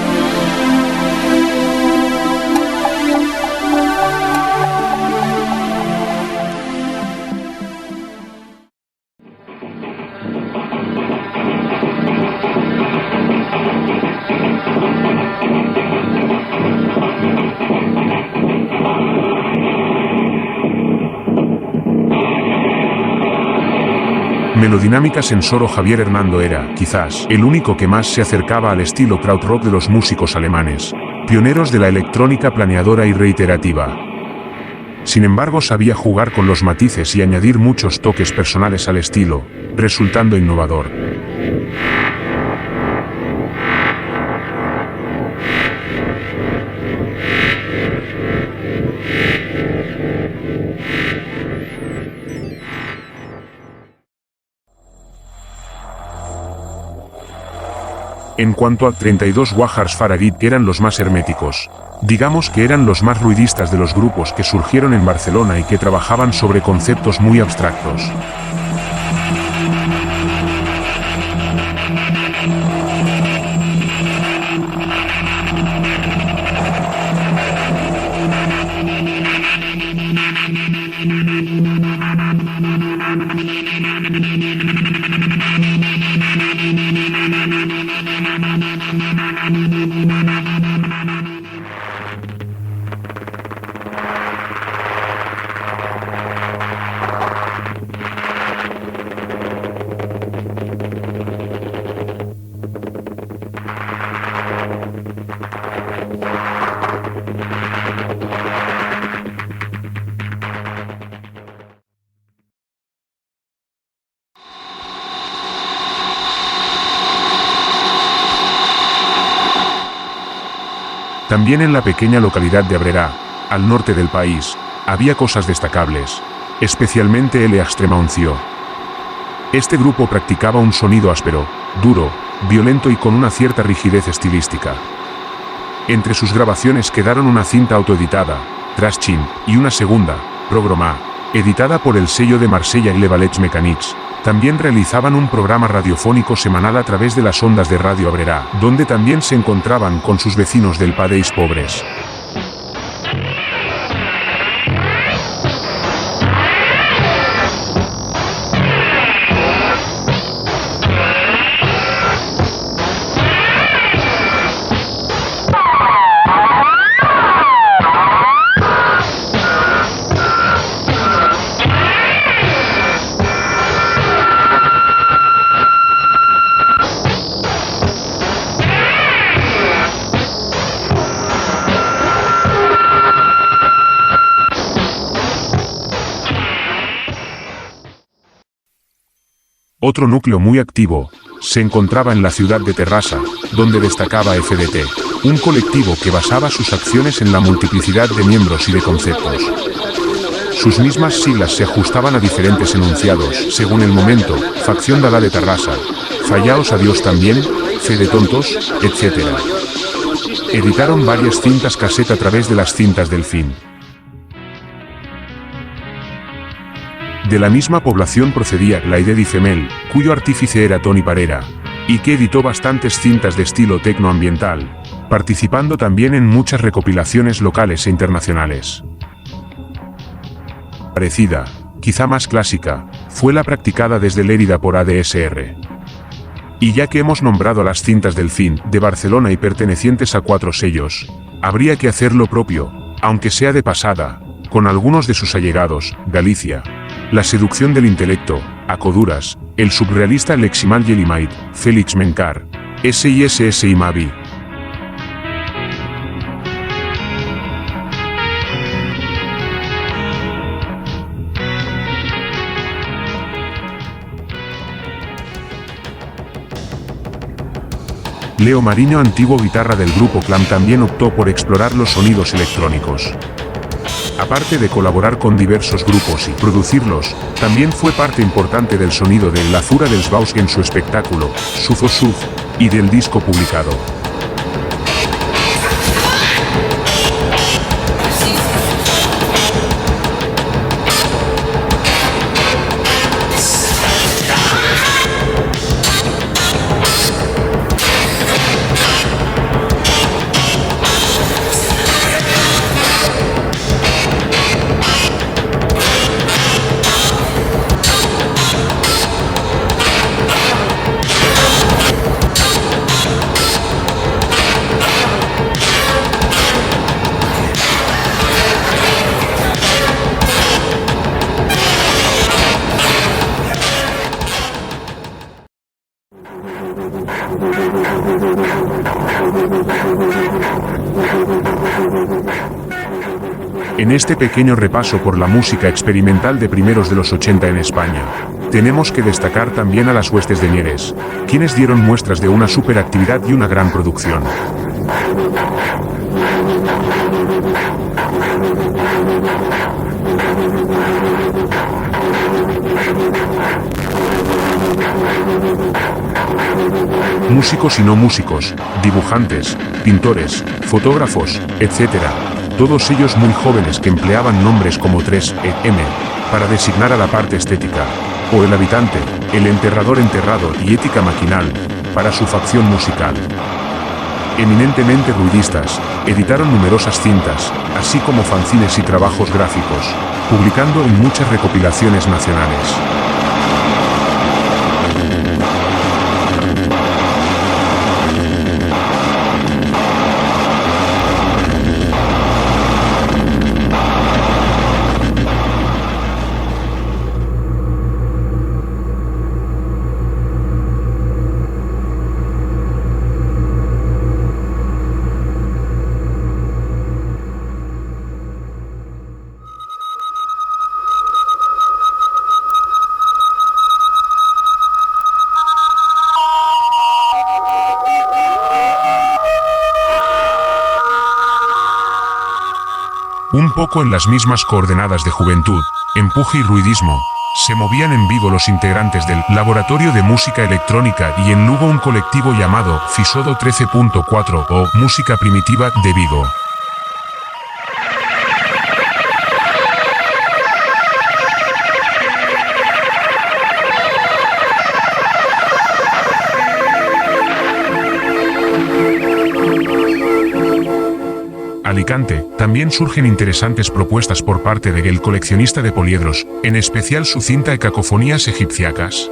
E: Melodinámica Sensor o Javier Hernando era, quizás, el único que más se acercaba al estilo krautrock de los músicos alemanes, pioneros de la electrónica planeadora y reiterativa. Sin embargo, sabía jugar con los matices y añadir muchos toques personales al estilo, resultando innovador. En cuanto a 32 Wahars Faragid, eran los más herméticos. Digamos que eran los más ruidistas de los grupos que surgieron en Barcelona y que trabajaban sobre conceptos muy abstractos. También en la pequeña localidad de Abrera, al norte del país, había cosas destacables, especialmente el Extremuncio. Este grupo practicaba un sonido áspero, duro, violento y con una cierta rigidez estilística. Entre sus grabaciones quedaron una cinta autoeditada, Trashchin, y una segunda, Programa, editada por el sello de Marsella y Le Valets Mecanics. También realizaban un programa radiofónico semanal a través de las ondas de Radio Abrera, donde también se encontraban con sus vecinos del Padeix Pobres. Otro núcleo muy activo se encontraba en la ciudad de Terrassa, donde destacaba FDT, un colectivo que basaba sus acciones en la multiplicidad de miembros y de conceptos. Sus mismas siglas se ajustaban a diferentes enunciados, según el momento: Facción Dada de Terrassa, Fallaos a Dios también, Fe de Tontos, etc. Editaron varias cintas cassette a través de las cintas del fin. De la misma población procedía La Idea di Femel, cuyo artífice era Tony Parera, y que editó bastantes cintas de estilo tecnoambiental, participando también en muchas recopilaciones locales e internacionales. Parecida, quizá más clásica, fue la practicada desde Lérida por ADSR. Y ya que hemos nombrado a las cintas Delfín, de Barcelona y pertenecientes a 4 sellos, habría que hacer lo propio, aunque sea de pasada, con algunos de sus allegados, Galicia, La seducción del intelecto, Acoduras, el surrealista Leximal Yelimait, Félix Mencar, SISS y Mavi. Leo Mariño, antiguo guitarra del grupo Clam, también optó por explorar los sonidos electrónicos. Aparte de colaborar con diversos grupos y producirlos, también fue parte importante del sonido de La Zura dels Baus en su espectáculo, Suz o Suz, y del disco publicado. En este pequeño repaso por la música experimental de primeros de los 80 en España, tenemos que destacar también a las huestes de Mieres, quienes dieron muestras de una superactividad y una gran producción. Músicos y no músicos, dibujantes, pintores, fotógrafos, etc. Todos ellos muy jóvenes que empleaban nombres como 3M para designar a la parte estética, o el habitante, el enterrador enterrado y ética maquinal, para su facción musical. Eminentemente ruidistas, editaron numerosas cintas, así como fanzines y trabajos gráficos, publicando en muchas recopilaciones nacionales. Un poco en las mismas coordenadas de juventud, empuje y ruidismo, se movían en Vigo los integrantes del Laboratorio de Música Electrónica y en Lugo un colectivo llamado Fisodo 13.4 o Música Primitiva de Vigo. Alicante, también surgen interesantes propuestas por parte de El Coleccionista de Poliedros, en especial su cinta de Cacofonías Egipciacas.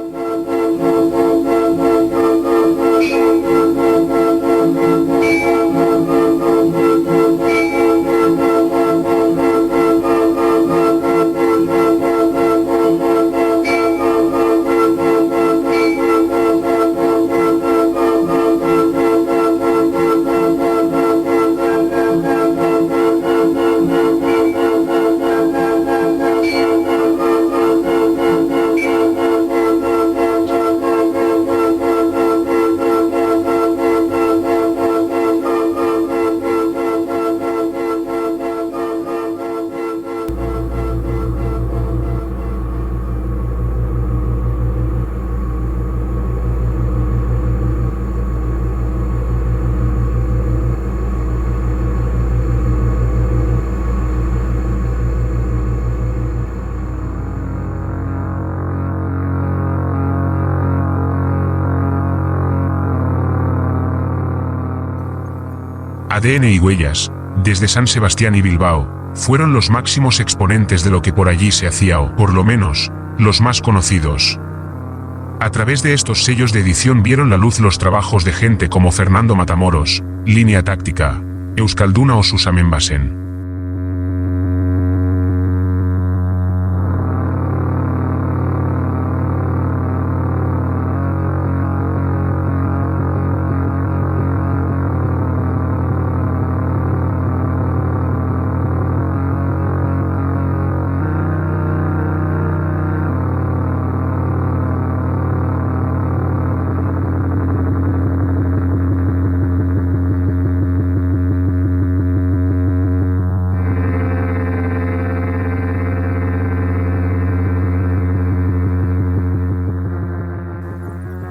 E: ADN y Huellas, desde San Sebastián y Bilbao, fueron los máximos exponentes de lo que por allí se hacía o, por lo menos, los más conocidos. A través de estos sellos de edición vieron la luz los trabajos de gente como Fernando Matamoros, Línea Táctica, Euskalduna o Susamen Basen.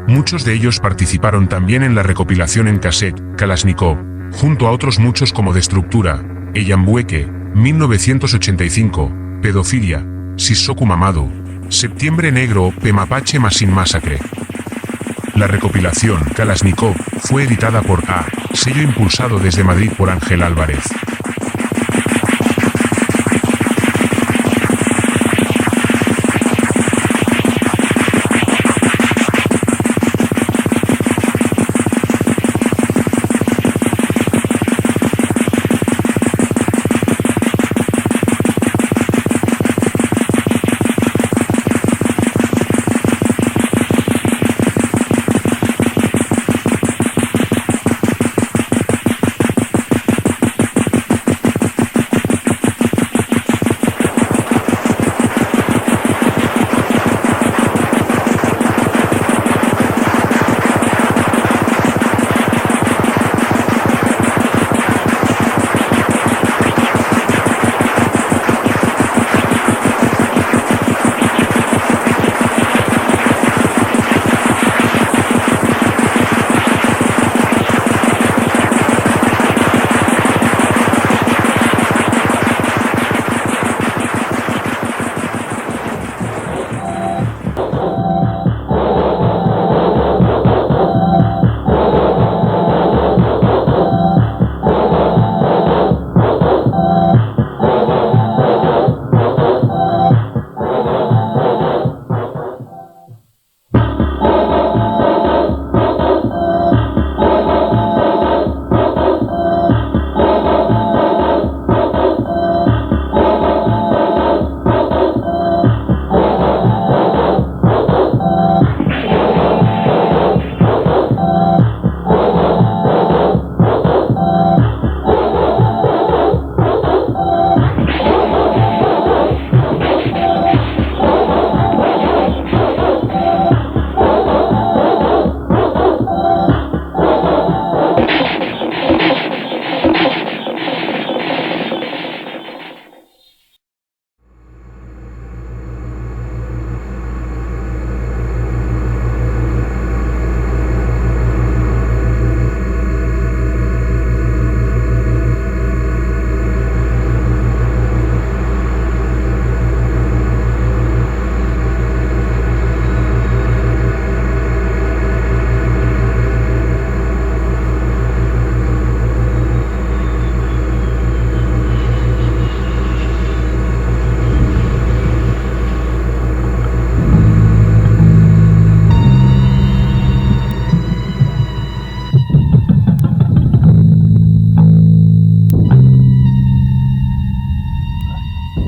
E: Muchos de ellos participaron también en la recopilación en cassette, Kalashnikov, junto a otros muchos como Destructura, Eyambueke, 1985, Pedofilia, Sissoku Mamado, Septiembre Negro, Pemapache Machine Massacre. La recopilación, Kalashnikov, fue editada por A, sello impulsado desde Madrid por Ángel Álvarez.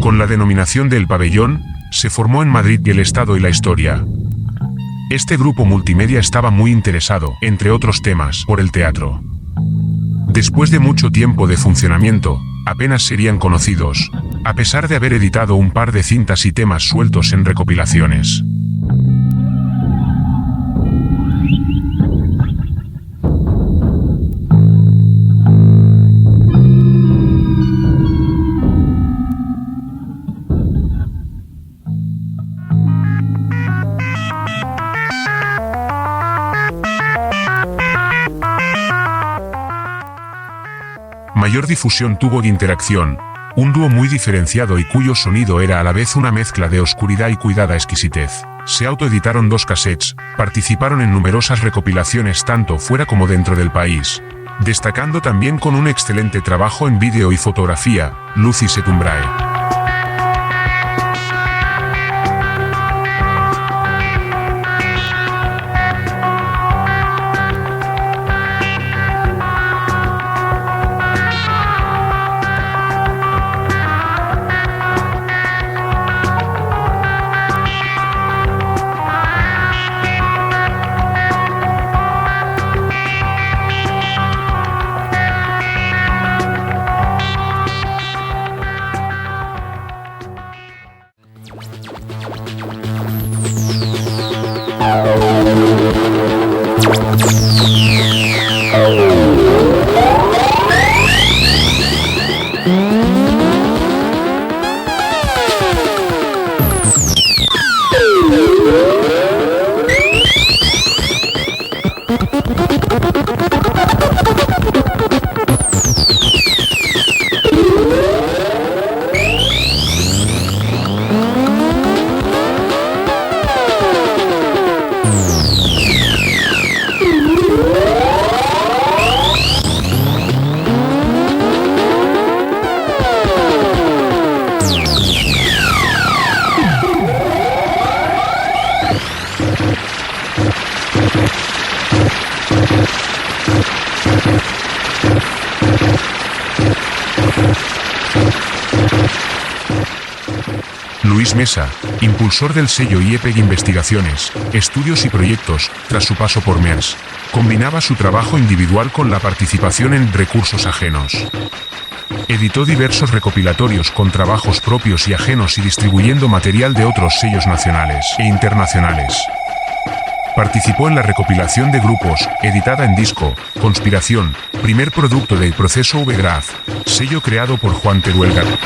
E: Con la denominación del pabellón, se formó en Madrid el Estado y la Historia. Este grupo multimedia estaba muy interesado, entre otros temas, por el teatro. Después de mucho tiempo de funcionamiento, apenas serían conocidos, a pesar de haber editado un par de cintas y temas sueltos en recopilaciones. Mayor difusión tuvo Interacción, un dúo muy diferenciado y cuyo sonido era a la vez una mezcla de oscuridad y cuidada exquisitez. Se autoeditaron 2 cassettes, participaron en numerosas recopilaciones tanto fuera como dentro del país, destacando también con un excelente trabajo en vídeo y fotografía, Lucy Setumbrae. Luis Mesa, impulsor del sello IEPEG Investigaciones, Estudios y Proyectos, tras su paso por MERS, combinaba su trabajo individual con la participación en recursos ajenos. Editó diversos recopilatorios con trabajos propios y ajenos y distribuyendo material de otros sellos nacionales e internacionales. Participó en la recopilación de grupos, editada en disco, Conspiración, primer producto del proceso V-Graph, sello creado por Juan Teruel García.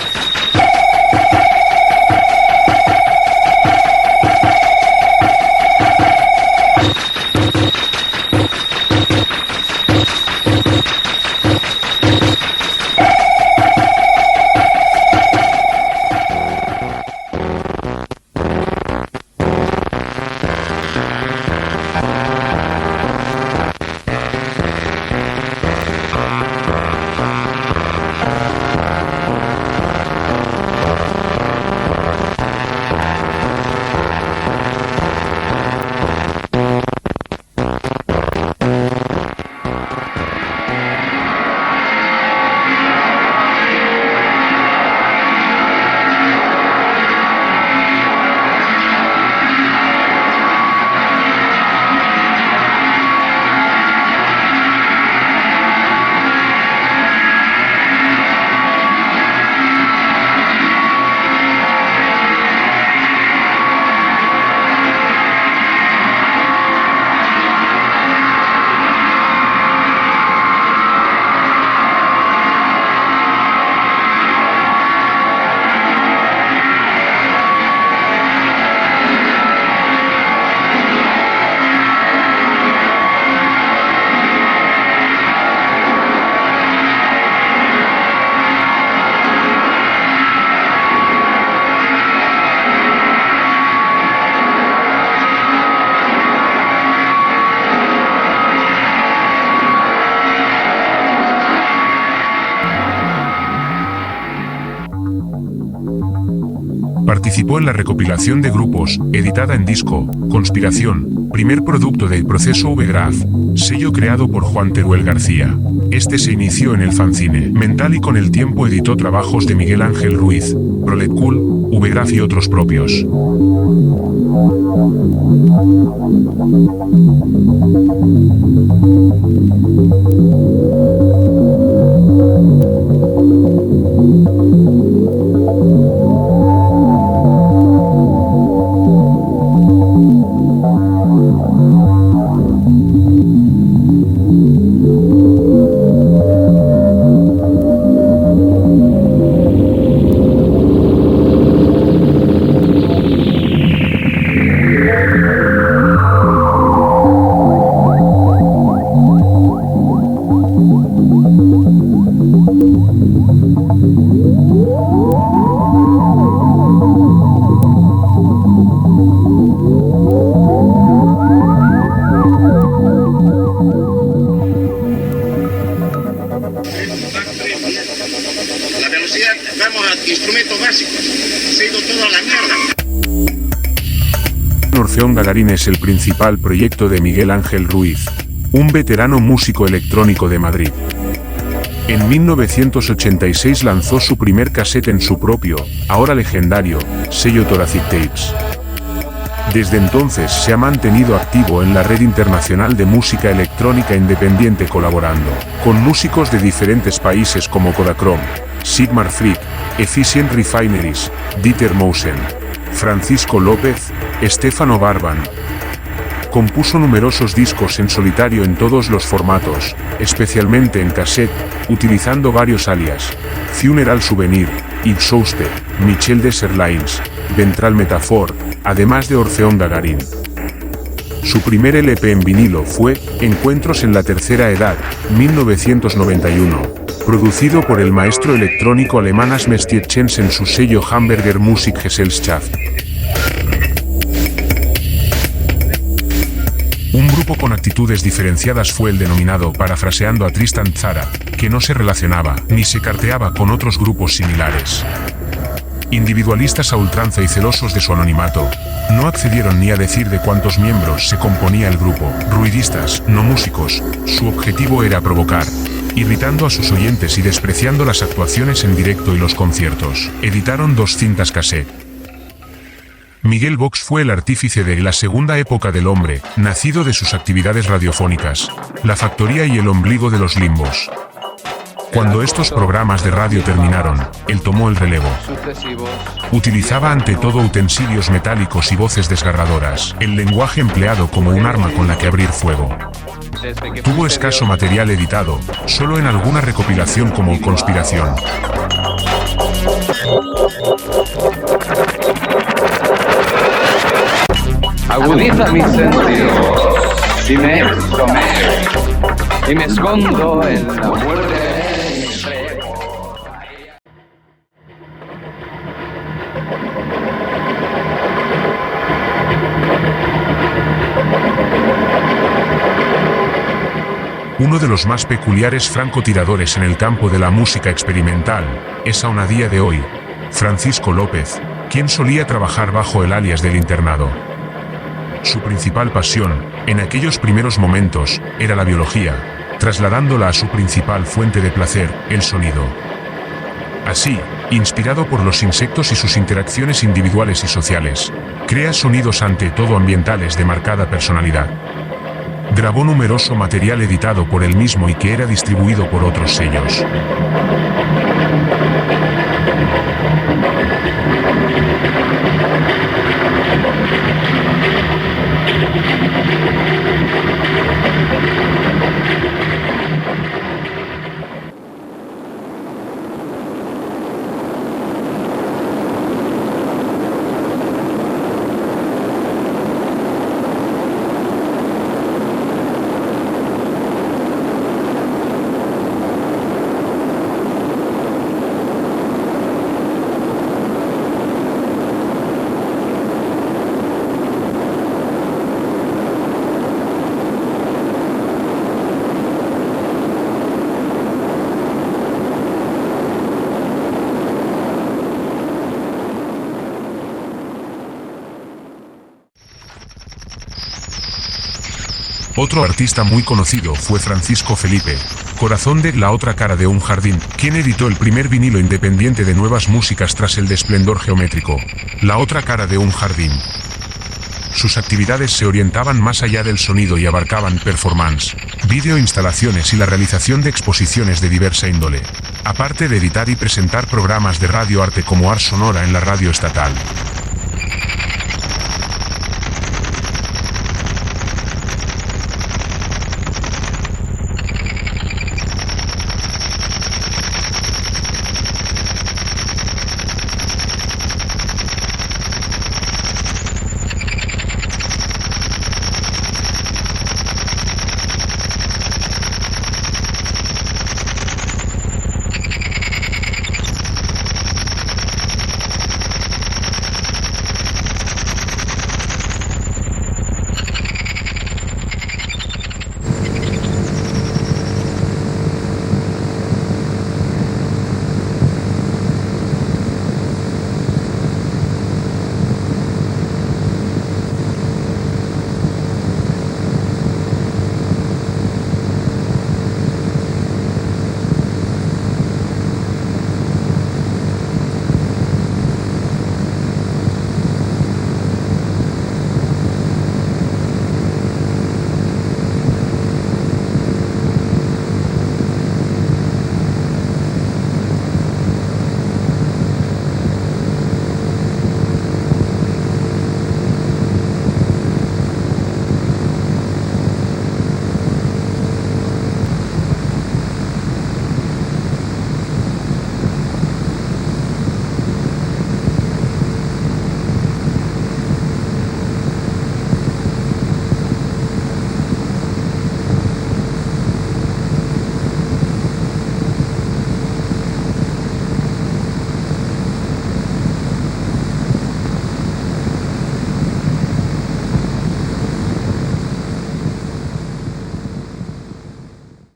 E: Participó en la recopilación de grupos, editada en disco, Conspiración, primer producto del proceso V-Graph, sello creado por Juan Teruel García. Este se inició en el fanzine Mental y con el tiempo editó trabajos de Miguel Ángel Ruiz, Prolet Cool, V-Graph y otros propios. Orfeón Gagarin es el principal proyecto de Miguel Ángel Ruiz, un veterano músico electrónico de Madrid. En 1986 lanzó su primer cassette en su propio, ahora legendario, sello Thoracic Tapes. Desde entonces se ha mantenido activo en la red internacional de música electrónica independiente colaborando con músicos de diferentes países como Kodachrome, Sigmar Freak, Efficient Refineries, Dieter Mausen, Francisco López, Estefano Barban, Compuso numerosos discos en solitario en todos los formatos, especialmente en cassette, utilizando varios alias: Funeral Souvenir, Ipsouste, Michel Desserlines, Ventral Metaphor, además de Orfeón Gagarin. Su primer LP en vinilo fue Encuentros en la Tercera Edad, 1991, producido por el maestro electrónico alemán Asmens Tietjens en su sello Hamburger Musikgesellschaft. Un grupo con actitudes diferenciadas fue el denominado, parafraseando a Tristan Tzara, que no se relacionaba, ni se carteaba con otros grupos similares. Individualistas a ultranza y celosos de su anonimato, no accedieron ni a decir de cuántos miembros se componía el grupo. Ruidistas, no músicos, su objetivo era provocar, irritando a sus oyentes y despreciando las actuaciones en directo y los conciertos. Editaron 2 cintas cassette. Miguel Vox fue el artífice de la segunda época del hombre, nacido de sus actividades radiofónicas, La Factoría y El Ombligo de los Limbos. Cuando estos programas de radio terminaron, él tomó el relevo. Utilizaba ante todo utensilios metálicos y voces desgarradoras, el lenguaje empleado como un arma con la que abrir fuego. Tuvo escaso material editado, solo en alguna recopilación como Conspiración.
L: Agudiza mis sentidos y me extromeo y me escondo en la muerte de mi rebo.
E: Uno de los más peculiares francotiradores en el campo de la música experimental es aún a día de hoy Francisco López, quien solía trabajar bajo el alias del Internado. Su principal pasión, en aquellos primeros momentos, era la biología, trasladándola a su principal fuente de placer, el sonido. Así, inspirado por los insectos y sus interacciones individuales y sociales, crea sonidos ante todo ambientales de marcada personalidad. Grabó numeroso material editado por él mismo y que era distribuido por otros sellos. Otro artista muy conocido fue Francisco Felipe, corazón de La Otra Cara de un Jardín, quien editó el primer vinilo independiente de nuevas músicas tras el desplendor geométrico, La Otra Cara de un Jardín. Sus actividades se orientaban más allá del sonido y abarcaban performance, vídeo, instalaciones y la realización de exposiciones de diversa índole, aparte de editar y presentar programas de radio arte como Ars Sonora en la radio estatal.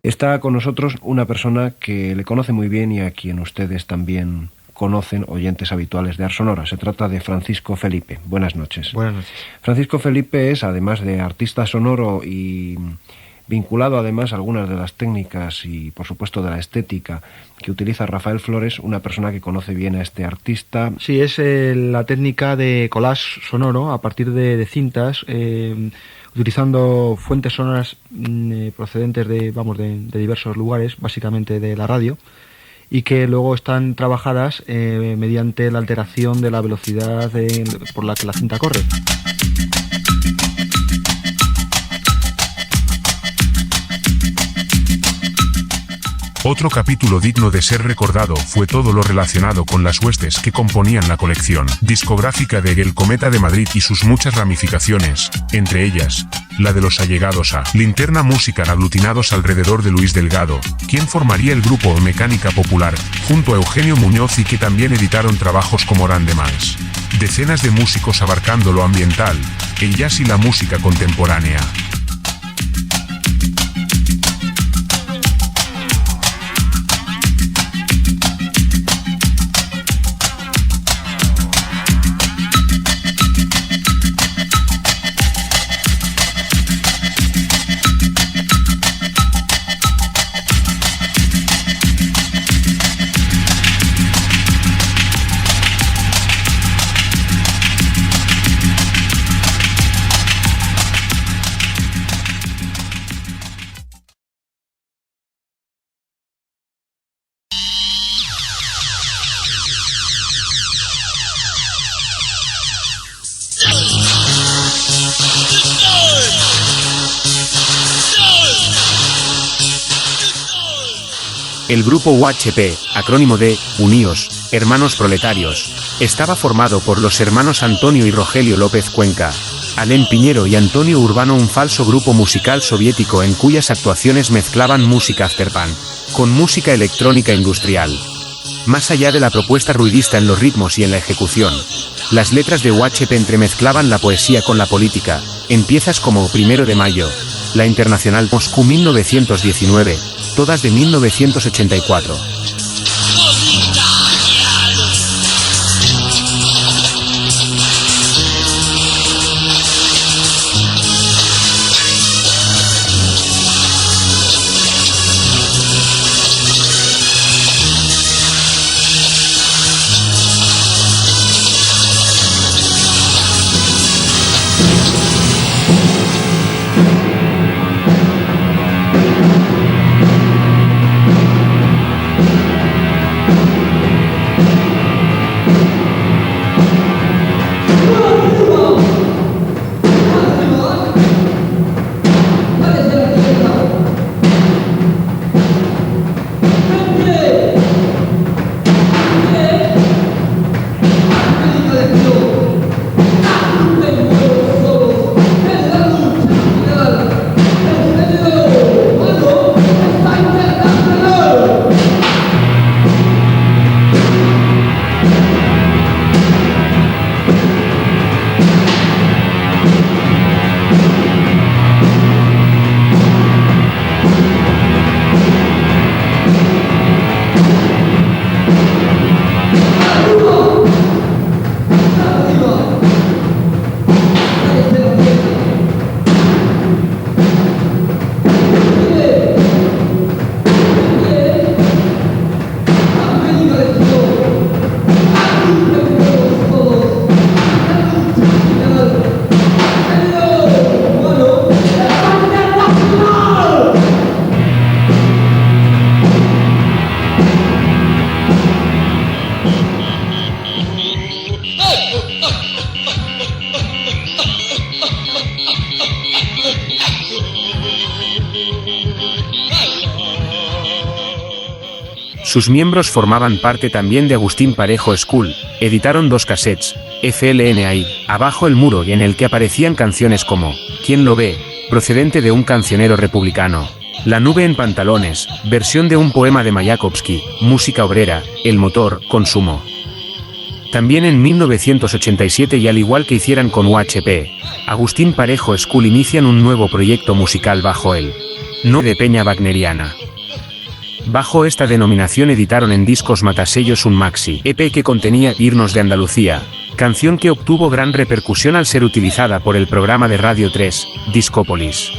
M: Está con nosotros una persona que le conoce muy bien y a quien ustedes también conocen, oyentes habituales de Ars Sonora. Se trata de Francisco Felipe. Buenas noches.
N: Buenas noches.
M: Francisco Felipe es, además de artista sonoro y vinculado además a algunas de las técnicas y por supuesto de la estética que utiliza Rafael Flores, una persona que conoce bien a este artista.
N: Sí, es la técnica de collage sonoro a partir de cintas, utilizando fuentes sonoras procedentes de diversos lugares, básicamente de la radio, y que luego están trabajadas mediante la alteración de la velocidad por la que la cinta corre.
E: Otro capítulo digno de ser recordado fue todo lo relacionado con las huestes que componían la colección discográfica de El Cometa de Madrid y sus muchas ramificaciones, entre ellas, la de los allegados a Linterna Musical aglutinados alrededor de Luis Delgado, quien formaría el grupo Mecánica Popular, junto a Eugenio Muñoz y que también editaron trabajos como Randemans. Decenas de músicos abarcando lo ambiental, el jazz y la música contemporánea.
O: El grupo UHP, acrónimo de Uníos, Hermanos Proletarios, estaba formado por los hermanos Antonio y Rogelio López Cuenca, Alén Piñero y Antonio Urbano, un falso grupo musical soviético en cuyas actuaciones mezclaban música afterpunk con música electrónica industrial. Más allá de la propuesta ruidista en los ritmos y en la ejecución, las letras de UHP entremezclaban la poesía con la política, en piezas como 1 de mayo, La Internacional, Moscú 1919, todas de 1984. Sus miembros formaban parte también de Agustín Parejo School, editaron 2 cassettes, FLN ahí, Abajo el muro, y en el que aparecían canciones como ¿Quién lo ve?, procedente de un cancionero republicano, La nube en pantalones, versión de un poema de Mayakovsky, Música obrera, El motor, Consumo. También en 1987, y al igual que hicieran con UHP, Agustín Parejo School inician un nuevo proyecto musical bajo el no de peña wagneriana. Bajo esta denominación editaron en Discos Matasellos un maxi EP que contenía Irnos de Andalucía, canción que obtuvo gran repercusión al ser utilizada por el programa de Radio 3, Discópolis.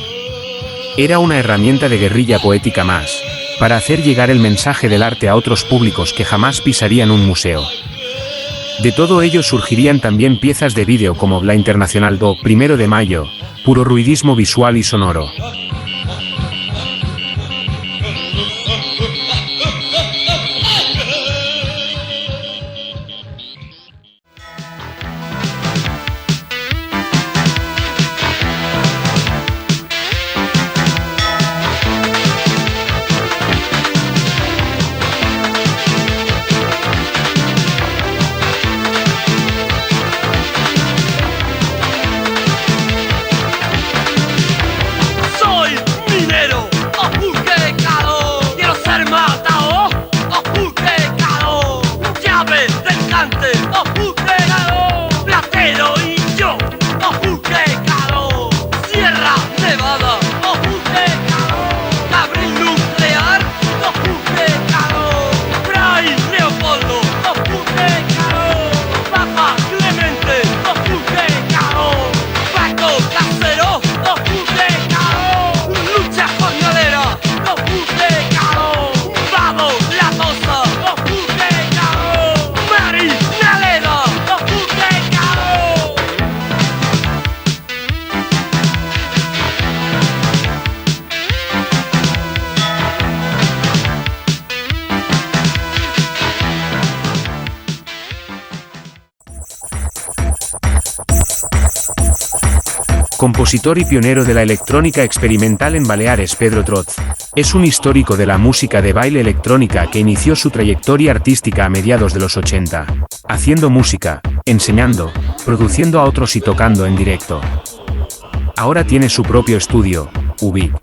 O: Era una herramienta de guerrilla poética más, para hacer llegar el mensaje del arte a otros públicos que jamás pisarían un museo. De todo ello surgirían también piezas de vídeo como La Internacional do 1 de Mayo, puro ruidismo visual y sonoro. Compositor y pionero de la electrónica experimental en Baleares, Pedro Troz es un histórico de la música de baile electrónica que inició su trayectoria artística a mediados de los 80, haciendo música, enseñando, produciendo a otros y tocando en directo. Ahora tiene su propio estudio, Ubic,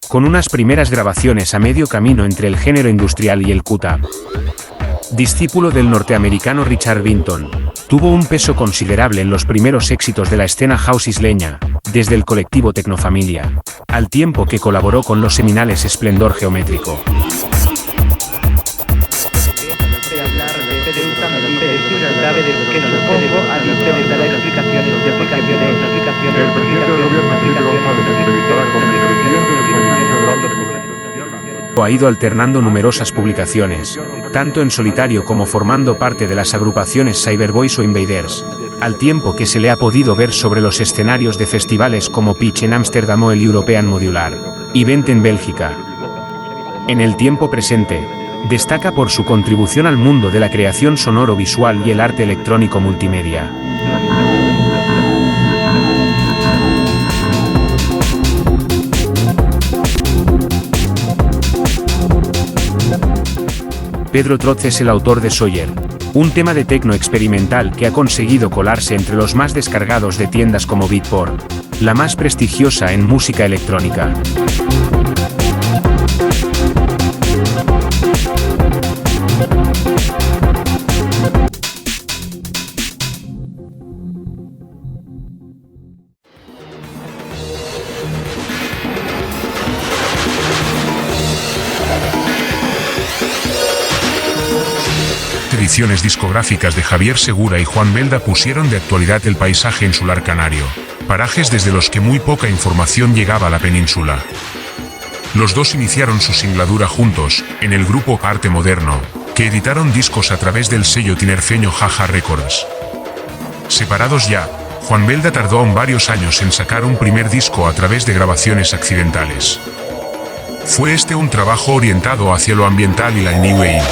O: con unas primeras grabaciones a medio camino entre el género industrial y el Q-Tap. Discípulo del norteamericano Richard Vinton, tuvo un peso considerable en los primeros éxitos de la escena house isleña, desde el colectivo Tecnofamilia, al tiempo que colaboró con los seminales Esplendor Geométrico. Ha ido alternando numerosas publicaciones, tanto en solitario como formando parte de las agrupaciones Cyberboys o Invaders, al tiempo que se le ha podido ver sobre los escenarios de festivales como Pitch en Ámsterdam o el European Modular Event en Bélgica. En el tiempo presente, destaca por su contribución al mundo de la creación sonoro-visual y el arte electrónico multimedia. Pedro Troz es el autor de Sawyer, un tema de tecno experimental que ha conseguido colarse entre los más descargados de tiendas como Beatport, la más prestigiosa en música electrónica.
E: Ediciones discográficas de Javier Segura y Juan Belda pusieron de actualidad el paisaje insular canario, parajes desde los que muy poca información llegaba a la península. Los dos iniciaron su singladura juntos, en el grupo Arte Moderno, que editaron discos a través del sello tinerfeño Jaja Records. Separados ya, Juan Belda tardó aún varios años en sacar un primer disco a través de grabaciones accidentales. Fue este un trabajo orientado hacia lo ambiental y la New Wave.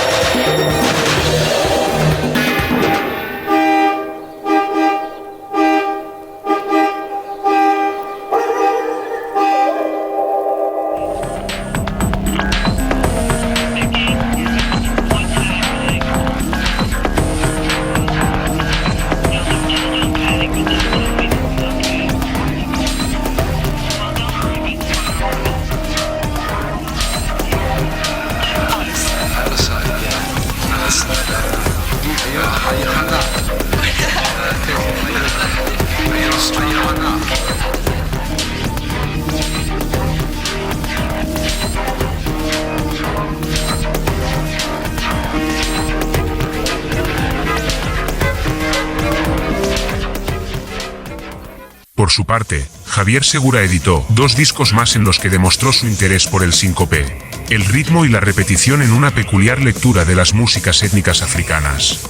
E: su parte, Javier Segura editó 2 discos más en los que demostró su interés por el síncope, el ritmo y la repetición en una peculiar lectura de las músicas étnicas africanas.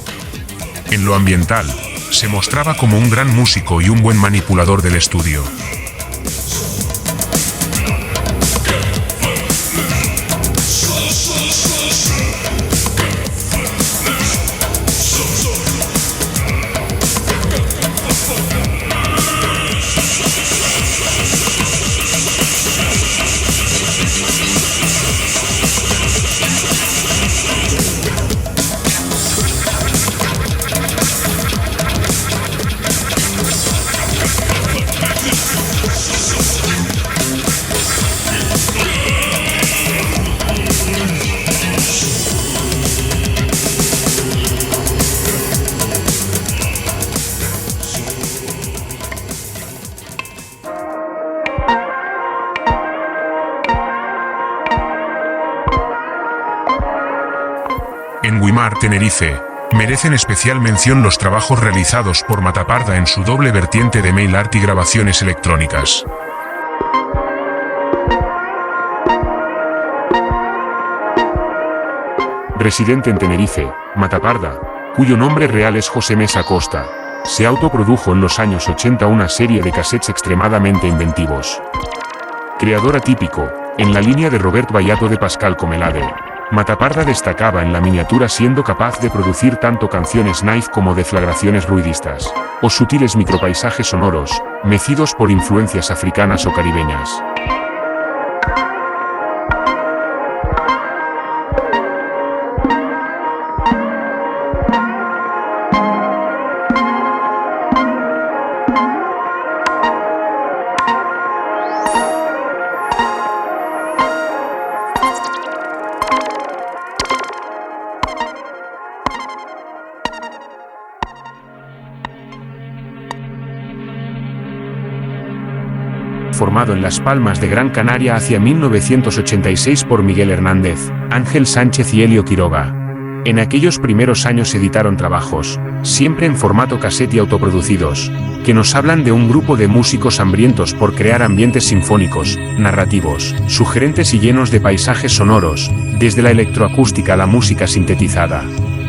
E: En lo ambiental, se mostraba como un gran músico y un buen manipulador del estudio. En Guimar, Tenerife, merecen especial mención los trabajos realizados por Mataparda en su doble vertiente de mail art y grabaciones electrónicas. Residente en Tenerife, Mataparda, cuyo nombre real es José Mesa Costa, se autoprodujo en los años 80 una serie de cassettes extremadamente inventivos. Creador atípico, en la línea de Robert Bayato de Pascal Comelade, Mataparda destacaba en la miniatura siendo capaz de producir tanto canciones naif como deflagraciones ruidistas, o sutiles micropaisajes sonoros, mecidos por influencias africanas o caribeñas. Formado en Las Palmas de Gran Canaria hacia 1986 por Miguel Hernández, Ángel Sánchez y Helio Quiroga. En aquellos primeros años editaron trabajos, siempre en formato cassette y autoproducidos, que nos hablan de un grupo de músicos hambrientos por crear ambientes sinfónicos, narrativos, sugerentes y llenos de paisajes sonoros, desde la electroacústica a la música sintetizada.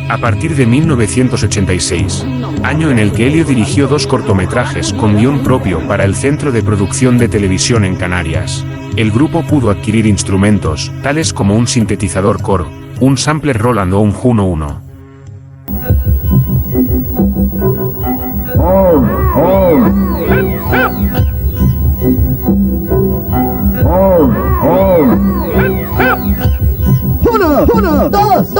E: A partir de 1986, año en el que Helio dirigió 2 cortometrajes con guión propio para el Centro de Producción de Televisión en Canarias, el grupo pudo adquirir instrumentos, tales como un sintetizador Core, un sampler Roland o un Juno 1.
P: Uno, dos,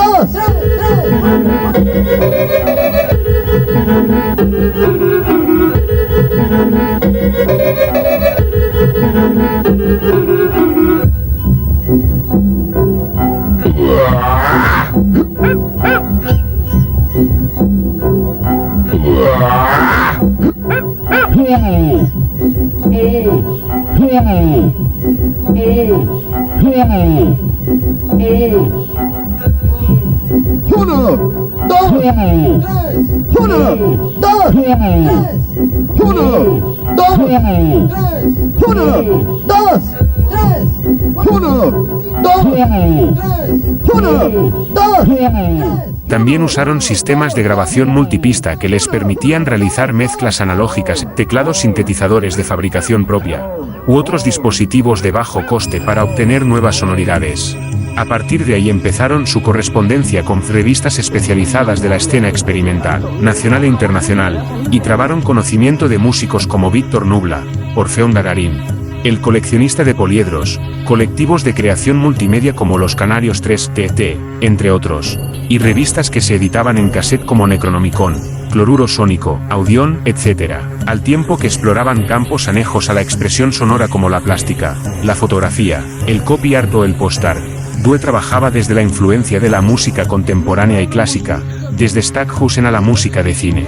O: También usaron sistemas de grabación multipista que les permitían realizar mezclas analógicas, teclados sintetizadores de fabricación propia, u otros dispositivos de bajo coste para obtener nuevas sonoridades. A partir de ahí empezaron su correspondencia con revistas especializadas de la escena experimental, nacional e internacional, y trabaron conocimiento de músicos como Víctor Nubla, Orfeón Gagarín, El Coleccionista de Poliedros, colectivos de creación multimedia como Los Canarios 3TT, entre otros, y revistas que se editaban en cassette como Necronomicon, Cloruro Sónico, Audión, etc., al tiempo que exploraban campos anejos a la expresión sonora como la plástica, la fotografía, el copy art o el post art. Due trabajaba desde la influencia de la música contemporánea y clásica, desde Stockhausen a la música de cine.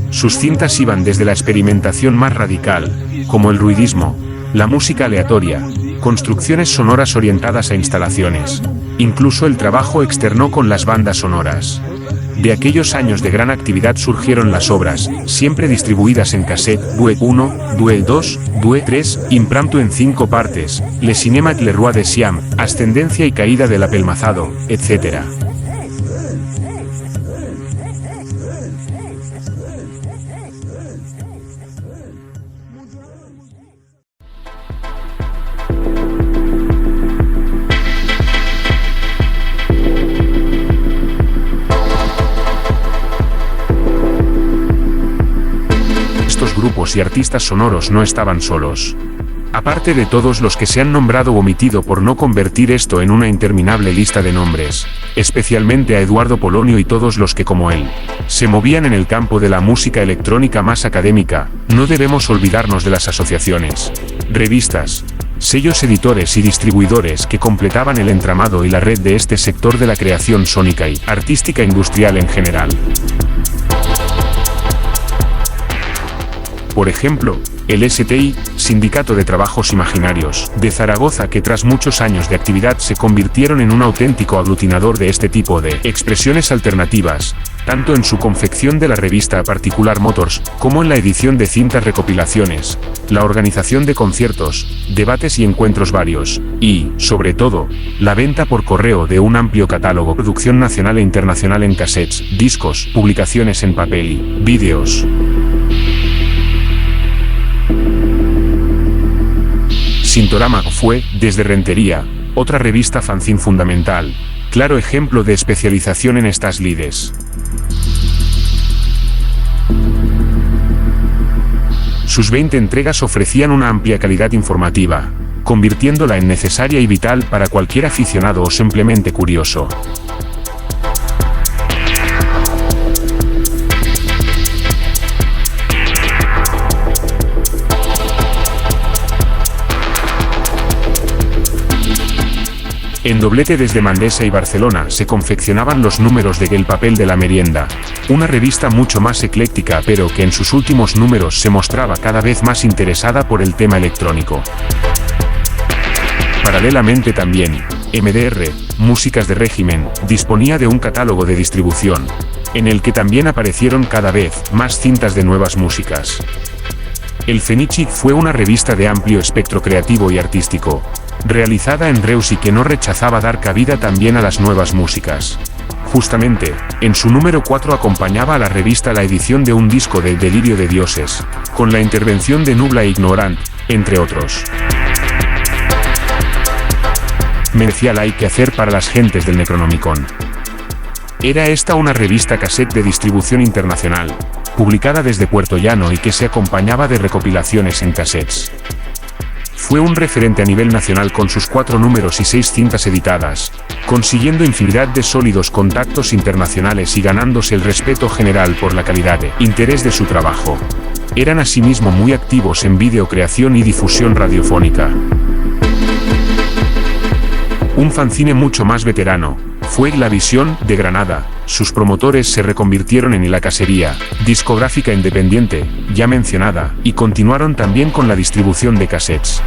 O: Sus cintas iban desde la experimentación más radical, como el ruidismo, la música aleatoria, construcciones sonoras orientadas a instalaciones, incluso el trabajo externo con las bandas sonoras. De aquellos años de gran actividad surgieron las obras, siempre distribuidas en cassette, Due 1, Due 2, Due 3, impromptu en 5 partes, Le Cinéma Le Roi de Siam, Ascendencia y caída del apelmazado, etc. Grupos y artistas sonoros no estaban solos. Aparte de todos los que se han nombrado o omitido por no convertir esto en una interminable lista de nombres, especialmente a Eduardo Polonio y todos los que como él, se movían en el campo de la música electrónica más académica, no debemos olvidarnos de las asociaciones, revistas, sellos editores y distribuidores que completaban el entramado y la red de este sector de la creación sónica y artística industrial en general. Por ejemplo, el STI, Sindicato de Trabajos Imaginarios, de Zaragoza, que tras muchos años de actividad se convirtieron en un auténtico aglutinador de este tipo de expresiones alternativas, tanto en su confección de la revista Particular Motors, como en la edición de cintas recopilaciones, la organización de conciertos, debates y encuentros varios, y, sobre todo, la venta por correo de un amplio catálogo, producción nacional e internacional en cassettes, discos, publicaciones en papel y vídeos. Sintorama fue, desde Rentería, otra revista fanzine fundamental, claro ejemplo de especialización en estas lides. Sus 20 entregas ofrecían una amplia calidad informativa, convirtiéndola en necesaria y vital para cualquier aficionado o simplemente curioso. En doblete desde Mandesa y Barcelona se confeccionaban los números de El Papel de la Merienda, una revista mucho más ecléctica pero que en sus últimos números se mostraba cada vez más interesada por el tema electrónico. Paralelamente también, MDR, Músicas de Régimen, disponía de un catálogo de distribución, en el que también aparecieron cada vez más cintas de nuevas músicas. El Fenichi fue una revista de amplio espectro creativo y artístico, realizada en Reus y que no rechazaba dar cabida también a las nuevas músicas. Justamente, en su número 4 acompañaba a la revista la edición de un disco de Delirio de Dioses, con la intervención de Nubla e Ignorant, entre otros. Merecía la hay que hacer para las gentes del Necronomicon. Era esta una revista cassette de distribución internacional, publicada desde Puerto Llano y que se acompañaba de recopilaciones en cassettes. Fue un referente a nivel nacional con sus 4 números y 6 cintas editadas, consiguiendo infinidad de sólidos contactos internacionales y ganándose el respeto general por la calidad e interés de su trabajo. Eran asimismo muy activos en videocreación y difusión radiofónica. Un fanzine mucho más veterano fue La Visión, de Granada. Sus promotores se reconvirtieron en La Casería, discográfica independiente, ya mencionada, y continuaron también con la distribución de cassettes.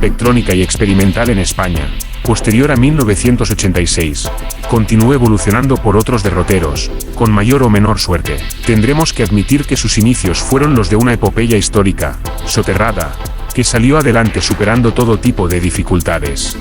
O: Electrónica y experimental en España, posterior a 1986, continuó evolucionando por otros derroteros, con mayor o menor suerte. Tendremos que admitir que sus inicios fueron los de una epopeya histórica, soterrada, que salió adelante superando todo tipo de dificultades.